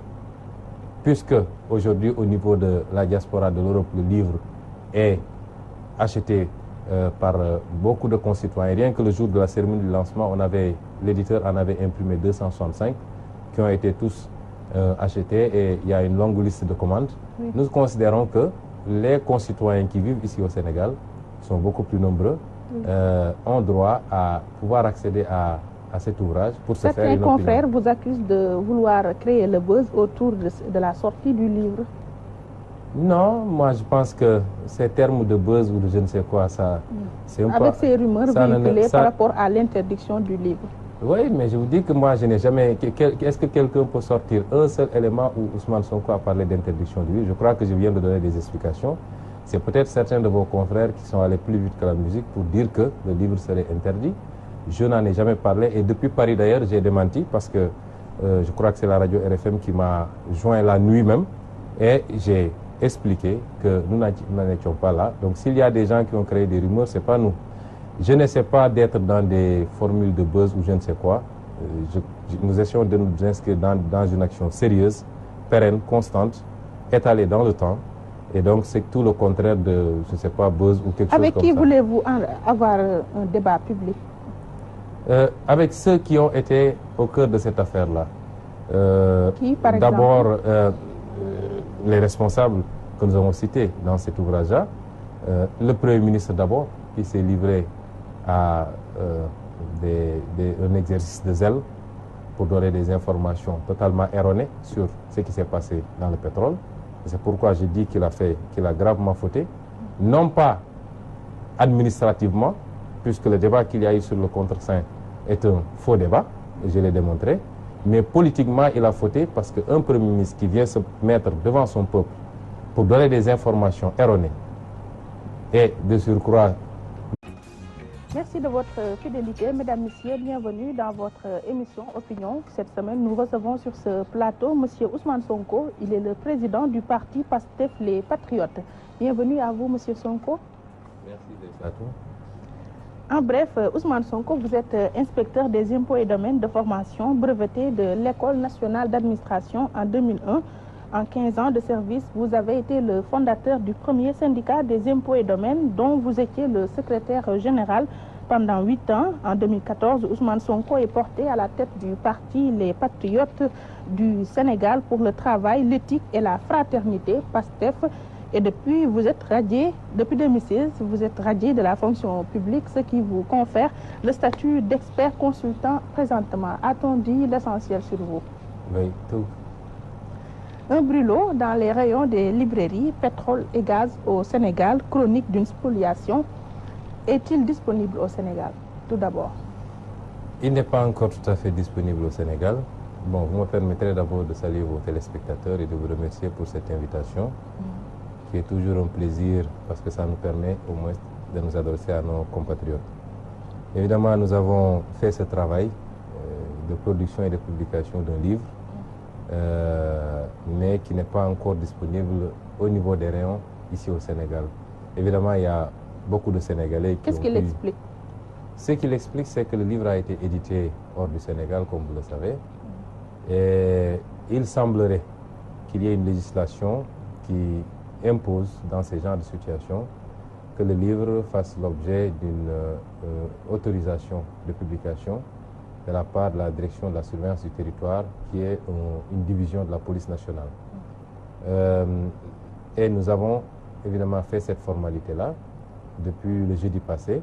puisque aujourd'hui, au niveau de la diaspora de l'Europe, le livre est acheté par beaucoup de concitoyens. Rien que le jour de la cérémonie de lancement, l'éditeur en avait imprimé 265 qui ont été tous achetés et il y a une longue liste de commandes. Oui. Nous considérons que les concitoyens qui vivent ici au Sénégal sont beaucoup plus nombreux, ont droit à pouvoir accéder à cet ouvrage pour se faire une opinion. Certains confrères vous accusent de vouloir créer le buzz autour de la sortie du livre. Non, moi je pense que ces termes de buzz ou de je ne sais quoi, ça... c'est un peu... Avec ces rumeurs véhiculées par rapport à l'interdiction du livre. Oui, mais je vous dis que moi je n'ai jamais... Est-ce que quelqu'un peut sortir un seul élément où Ousmane Sonko a parlé d'interdiction du livre? Je crois que je viens de donner des explications. C'est peut-être certains de vos confrères qui sont allés plus vite que la musique pour dire que le livre serait interdit. Je n'en ai jamais parlé et depuis Paris d'ailleurs, j'ai démenti parce que je crois que c'est la radio RFM qui m'a joint la nuit même et j'ai expliqué que nous n'en étions pas là. Donc s'il y a des gens qui ont créé des rumeurs, ce n'est pas nous. Je n'essaie pas d'être dans des formules de buzz ou je ne sais quoi. Nous essayons de nous inscrire dans une action sérieuse, pérenne, constante, étalée dans le temps. Et donc c'est tout le contraire de, je ne sais pas, buzz ou quelque chose comme ça. Avec qui voulez-vous avoir un débat public? Avec ceux qui ont été au cœur de cette affaire-là. Qui, par exemple? D'abord, les responsables que nous avons cités dans cet ouvrage-là. Le Premier ministre d'abord, qui s'est livré à un exercice de zèle pour donner des informations totalement erronées sur ce qui s'est passé dans le pétrole. C'est pourquoi je dis qu'il a gravement fauté, non pas administrativement, puisque le débat qu'il y a eu sur le contre-saint est un faux débat, et je l'ai démontré, mais politiquement il a fauté parce qu'un Premier ministre qui vient se mettre devant son peuple pour donner des informations erronées et de surcroît... Merci de votre fidélité, mesdames, messieurs. Bienvenue dans votre émission Opinion. Cette semaine, nous recevons sur ce plateau M. Ousmane Sonko. Il est le président du parti PASTEF Les Patriotes. Bienvenue à vous, M. Sonko. Merci d'être plateau. En bref, Ousmane Sonko, vous êtes inspecteur des impôts et domaines de formation breveté de l'École nationale d'administration en 2001. En 15 ans de service, vous avez été le fondateur du premier syndicat des impôts et domaines dont vous étiez le secrétaire général pendant 8 ans. En 2014, Ousmane Sonko est porté à la tête du parti Les Patriotes du Sénégal pour le travail, l'éthique et la fraternité, PASTEF. Et depuis, depuis 2016, vous êtes radié de la fonction publique, ce qui vous confère le statut d'expert consultant présentement. A-t-on dit l'essentiel sur vous? Oui, tout. Un brûlot dans les rayons des librairies, pétrole et gaz au Sénégal, chronique d'une spoliation. Est-il disponible au Sénégal, tout d'abord? Il n'est pas encore tout à fait disponible au Sénégal. Bon, vous me permettrez d'abord de saluer vos téléspectateurs et de vous remercier pour cette invitation, qui est toujours un plaisir parce que ça nous permet au moins de nous adresser à nos compatriotes. Évidemment, nous avons fait ce travail de production et de publication d'un livre, mais qui n'est pas encore disponible au niveau des rayons ici au Sénégal. Évidemment, il y a beaucoup de Sénégalais qui Qu'est-ce qu'il explique? Ce qu'il explique, c'est que le livre a été édité hors du Sénégal, comme vous le savez. Et il semblerait qu'il y ait une législation qui impose, dans ces genres de situations, que le livre fasse l'objet d'une autorisation de publication de la part de la direction de la surveillance du territoire, qui est une division de la police nationale. Et nous avons évidemment fait cette formalité-là depuis le jeudi passé.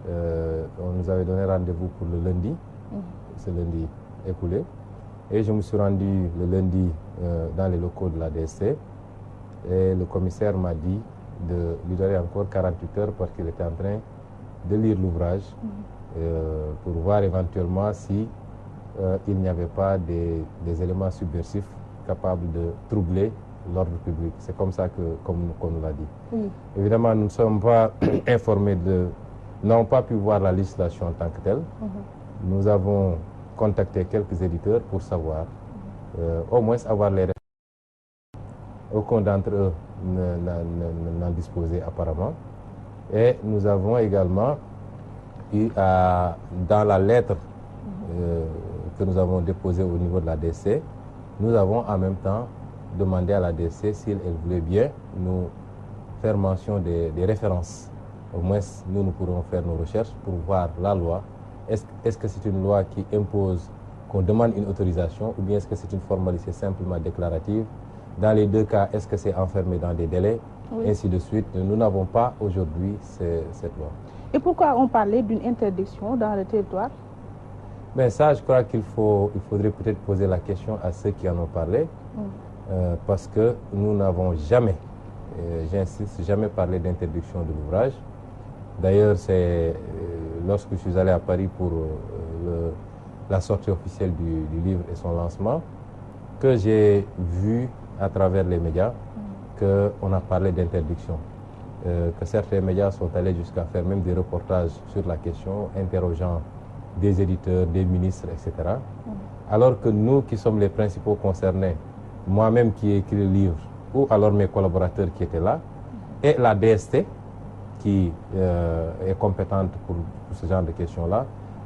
On nous avait donné rendez-vous pour le lundi, ce lundi écoulé. Et je me suis rendu le lundi dans les locaux de la DSC. Et le commissaire m'a dit de lui donner encore 48 heures parce qu'il était en train de lire l'ouvrage pour voir éventuellement si il n'y avait pas des éléments subversifs capables de troubler l'ordre public. C'est comme ça qu'on nous l'a dit. Oui. Évidemment, nous ne sommes pas informés n'avons pas pu voir la législation en tant que telle. Nous avons contacté quelques éditeurs pour savoir, au moins avoir les références. Aucun d'entre eux n'en disposait apparemment. Et nous avons également eu dans la lettre que nous avons déposée au niveau de la DSC, nous avons en même temps demandé à la DSC si elle voulait bien nous faire mention des références. Au moins, nous pourrons faire nos recherches pour voir la loi. Est-ce que c'est une loi qui impose qu'on demande une autorisation ou bien est-ce que c'est une formalité simplement déclarative? Dans les deux cas, est-ce que c'est enfermé dans des délais? Oui. Ainsi de suite. Nous n'avons pas aujourd'hui cette loi. Et pourquoi on parlait d'une interdiction dans le territoire? Ben ça, je crois qu'il faudrait peut-être poser la question à ceux qui en ont parlé. Parce que nous n'avons jamais, j'insiste, jamais parlé d'interdiction de l'ouvrage. D'ailleurs, c'est lorsque je suis allé à Paris pour la sortie officielle du livre et son lancement, que j'ai vu à travers les médias qu'on a parlé d'interdiction. Que certains médias sont allés jusqu'à faire même des reportages sur la question, interrogeant des éditeurs, des ministres, etc. Alors que nous qui sommes les principaux concernés, moi-même qui ai écrit le livre, ou alors mes collaborateurs qui étaient là, et la DST, qui est compétente pour ce genre de questions-là,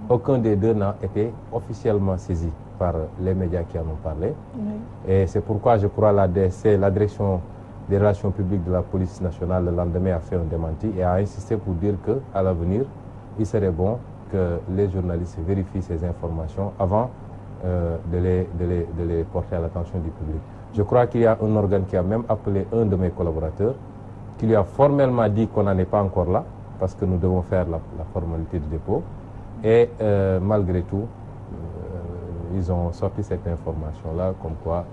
aucun des deux n'a été officiellement saisi par les médias qui en ont parlé. Et c'est pourquoi je crois la DSC, la direction des relations publiques de la police nationale, le lendemain a fait un démenti et a insisté pour dire qu'à l'avenir, il serait bon que les journalistes vérifient ces informations avant de les porter à l'attention du public. Je crois qu'il y a un organe qui a même appelé un de mes collaborateurs, qui lui a formellement dit qu'on n'en est pas encore là, parce que nous devons faire la formalité de dépôt. Et malgré tout, ils ont sorti cette information-là, comme quoi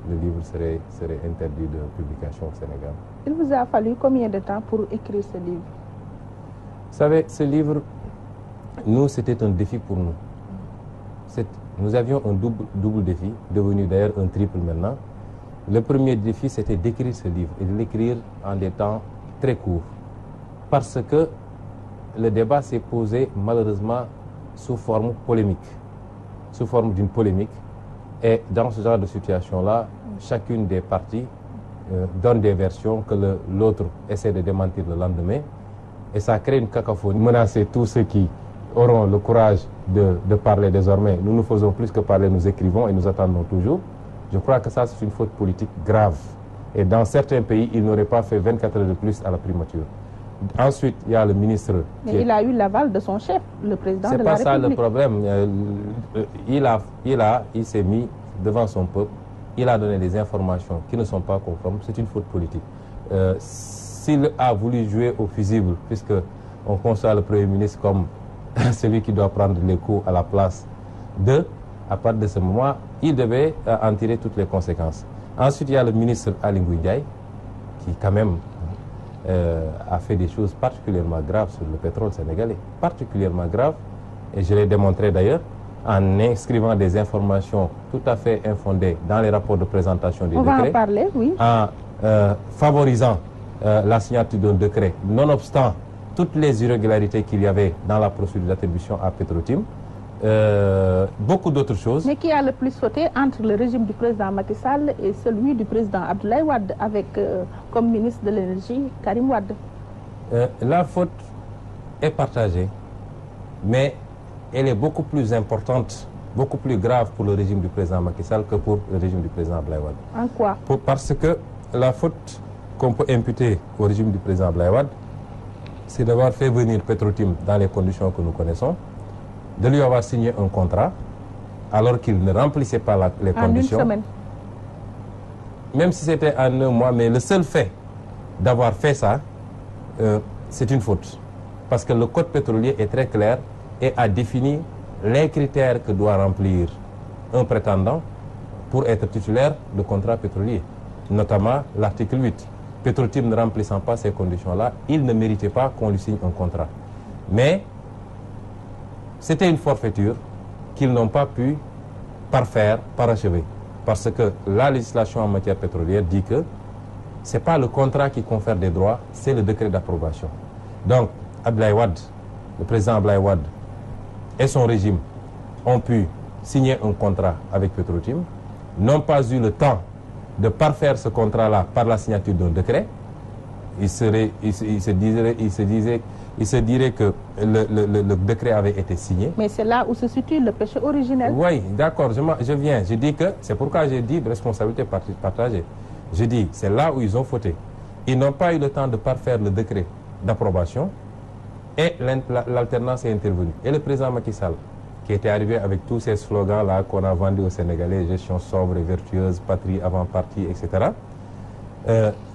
le livre serait interdit de publication au Sénégal. Il vous a fallu combien de temps pour écrire ce livre? Vous savez, ce livre, nous, c'était un défi pour nous. Nous avions un double défi, devenu d'ailleurs un triple maintenant. Le premier défi, c'était d'écrire ce livre et de l'écrire en des temps très courts. Parce que le débat s'est posé malheureusement sous forme polémique, sous forme d'une polémique. Et dans ce genre de situation-là, chacune des parties donne des versions que l'autre essaie de démentir le lendemain. Et ça crée une cacophonie. Menacer tous ceux qui auront le courage de parler désormais. Nous ne faisons plus que parler, nous écrivons et nous attendons toujours. Je crois que ça, c'est une faute politique grave. Et dans certains pays, il n'aurait pas fait 24 heures de plus à la primature. Ensuite, il y a le ministre... Mais il a eu l'aval de son chef, le président de la République. C'est pas ça le problème. Il s'est mis devant son peuple. Il a donné des informations qui ne sont pas conformes. C'est une faute politique. S'il a voulu jouer au fusible, puisqu'on conçoit le Premier ministre comme celui qui doit prendre les coups à la place à partir de ce moment, il devait en tirer toutes les conséquences. Ensuite, il y a le ministre Aly Ngouille Ndiaye, qui quand même a fait des choses particulièrement graves sur le pétrole sénégalais. Particulièrement graves, et je l'ai démontré d'ailleurs, en inscrivant des informations tout à fait infondées dans les rapports de présentation des décrets. On va en parler, oui. En favorisant la signature d'un décret, nonobstant toutes les irrégularités qu'il y avait dans la procédure d'attribution à Petrotim. Beaucoup d'autres choses. Mais qui a le plus sauté entre le régime du président Macky Sall et celui du président Abdoulaye Wade, avec comme ministre de l'énergie Karim Wade? La faute est partagée, mais elle est beaucoup plus importante, beaucoup plus grave pour le régime du président Macky Sall que pour le régime du président Abdoulaye Wade. En quoi? Parce que la faute qu'on peut imputer au régime du président Abdoulaye Wade, c'est d'avoir fait venir Petro-Tim dans les conditions que nous connaissons, de lui avoir signé un contrat alors qu'il ne remplissait pas les conditions. En une semaine. Même si c'était en un mois, mais le seul fait d'avoir fait ça, c'est une faute. Parce que le code pétrolier est très clair et a défini les critères que doit remplir un prétendant pour être titulaire de contrat pétrolier, notamment l'article 8. Petro-Tim ne remplissant pas ces conditions-là, il ne méritait pas qu'on lui signe un contrat. Mais c'était une forfaiture qu'ils n'ont pas pu parfaire, parachever. Parce que la législation en matière pétrolière dit que ce n'est pas le contrat qui confère des droits, c'est le décret d'approbation. Donc, Abdoulaye Wade, le président Abdoulaye Wade et son régime ont pu signer un contrat avec Petro-Tim, n'ont pas eu le temps de parfaire ce contrat-là par la signature d'un décret. Il se dirait que le décret avait été signé. Mais c'est là où se situe le péché originel. Oui, d'accord, je viens. Je dis que c'est pourquoi j'ai dit de responsabilité partagée. Je dis, c'est là où ils ont fauté. Ils n'ont pas eu le temps de parfaire le décret d'approbation et l'alternance est intervenue. Et le président Macky Sall, qui était arrivé avec tous ces slogans-là qu'on a vendus aux Sénégalais, gestion sobre et vertueuse, patrie avant parti, etc.,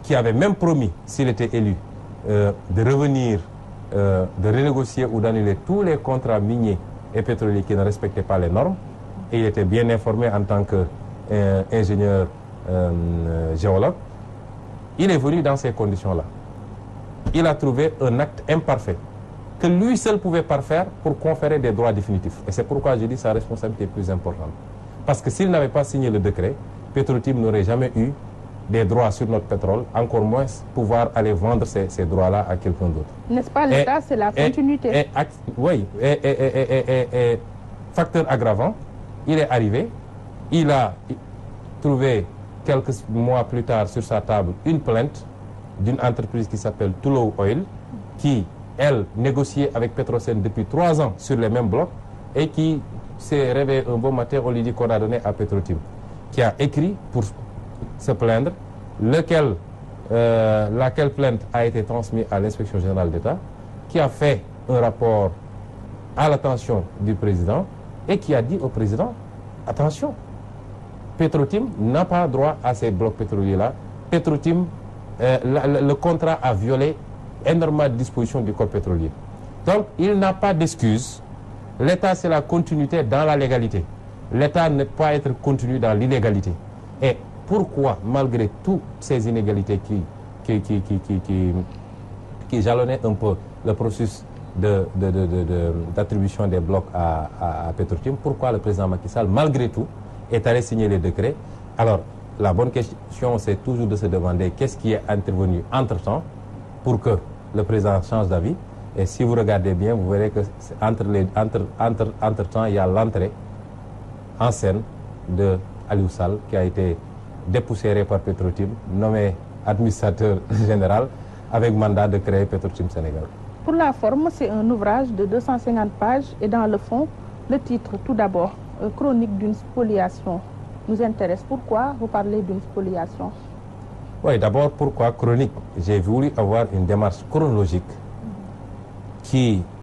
qui avait même promis, s'il était élu, de revenir, de renégocier ou d'annuler tous les contrats miniers et pétroliers qui ne respectaient pas les normes. Et il était bien informé en tant qu'ingénieur géologue. Il est venu dans ces conditions-là. Il a trouvé un acte imparfait que lui seul pouvait parfaire pour conférer des droits définitifs. Et c'est pourquoi je dis que sa responsabilité est plus importante. Parce que s'il n'avait pas signé le décret, Petro-Tim n'aurait jamais eu des droits sur notre pétrole, encore moins pouvoir aller vendre ces droits-là à quelqu'un d'autre. N'est-ce pas, l'État, c'est la continuité. Oui, et facteur aggravant, il est arrivé, il a trouvé quelques mois plus tard sur sa table une plainte d'une entreprise qui s'appelle Tullow Oil, qui, elle, négociait avec Petrosen depuis 3 ans sur les mêmes blocs et qui s'est réveillé un beau matin, on lui dit qu'on a donné à Petro-Tim, qui a écrit pour se plaindre, laquelle plainte a été transmise à l'inspection générale d'État, qui a fait un rapport à l'attention du président et qui a dit au président, attention, Petro-Tim n'a pas droit à ces blocs pétroliers-là. Petro-Tim, le contrat a violé énormément de dispositions du code pétrolier. Donc, il n'a pas d'excuse. L'État, c'est la continuité dans la légalité. L'État ne peut pas être continu dans l'illégalité. Et pourquoi, malgré toutes ces inégalités qui jalonnaient un peu le processus d'attribution des blocs à Petro-Tim, pourquoi le président Macky Sall, malgré tout, est allé signer les décrets? Alors, la bonne question, c'est toujours de se demander qu'est-ce qui est intervenu entre-temps pour que le président change d'avis. Et si vous regardez bien, vous verrez que entre-temps, il y a l'entrée en scène de Aliou Sall, qui a été dépoussiéré par Petro-Tim, nommé administrateur général, avec mandat de créer Petro-Tim Sénégal. Pour la forme, c'est un ouvrage de 250 pages et dans le fond, le titre, tout d'abord, Chronique d'une spoliation, nous intéresse. Pourquoi vous parlez d'une spoliation? Oui, d'abord, pourquoi chronique? J'ai voulu avoir une démarche chronologique qui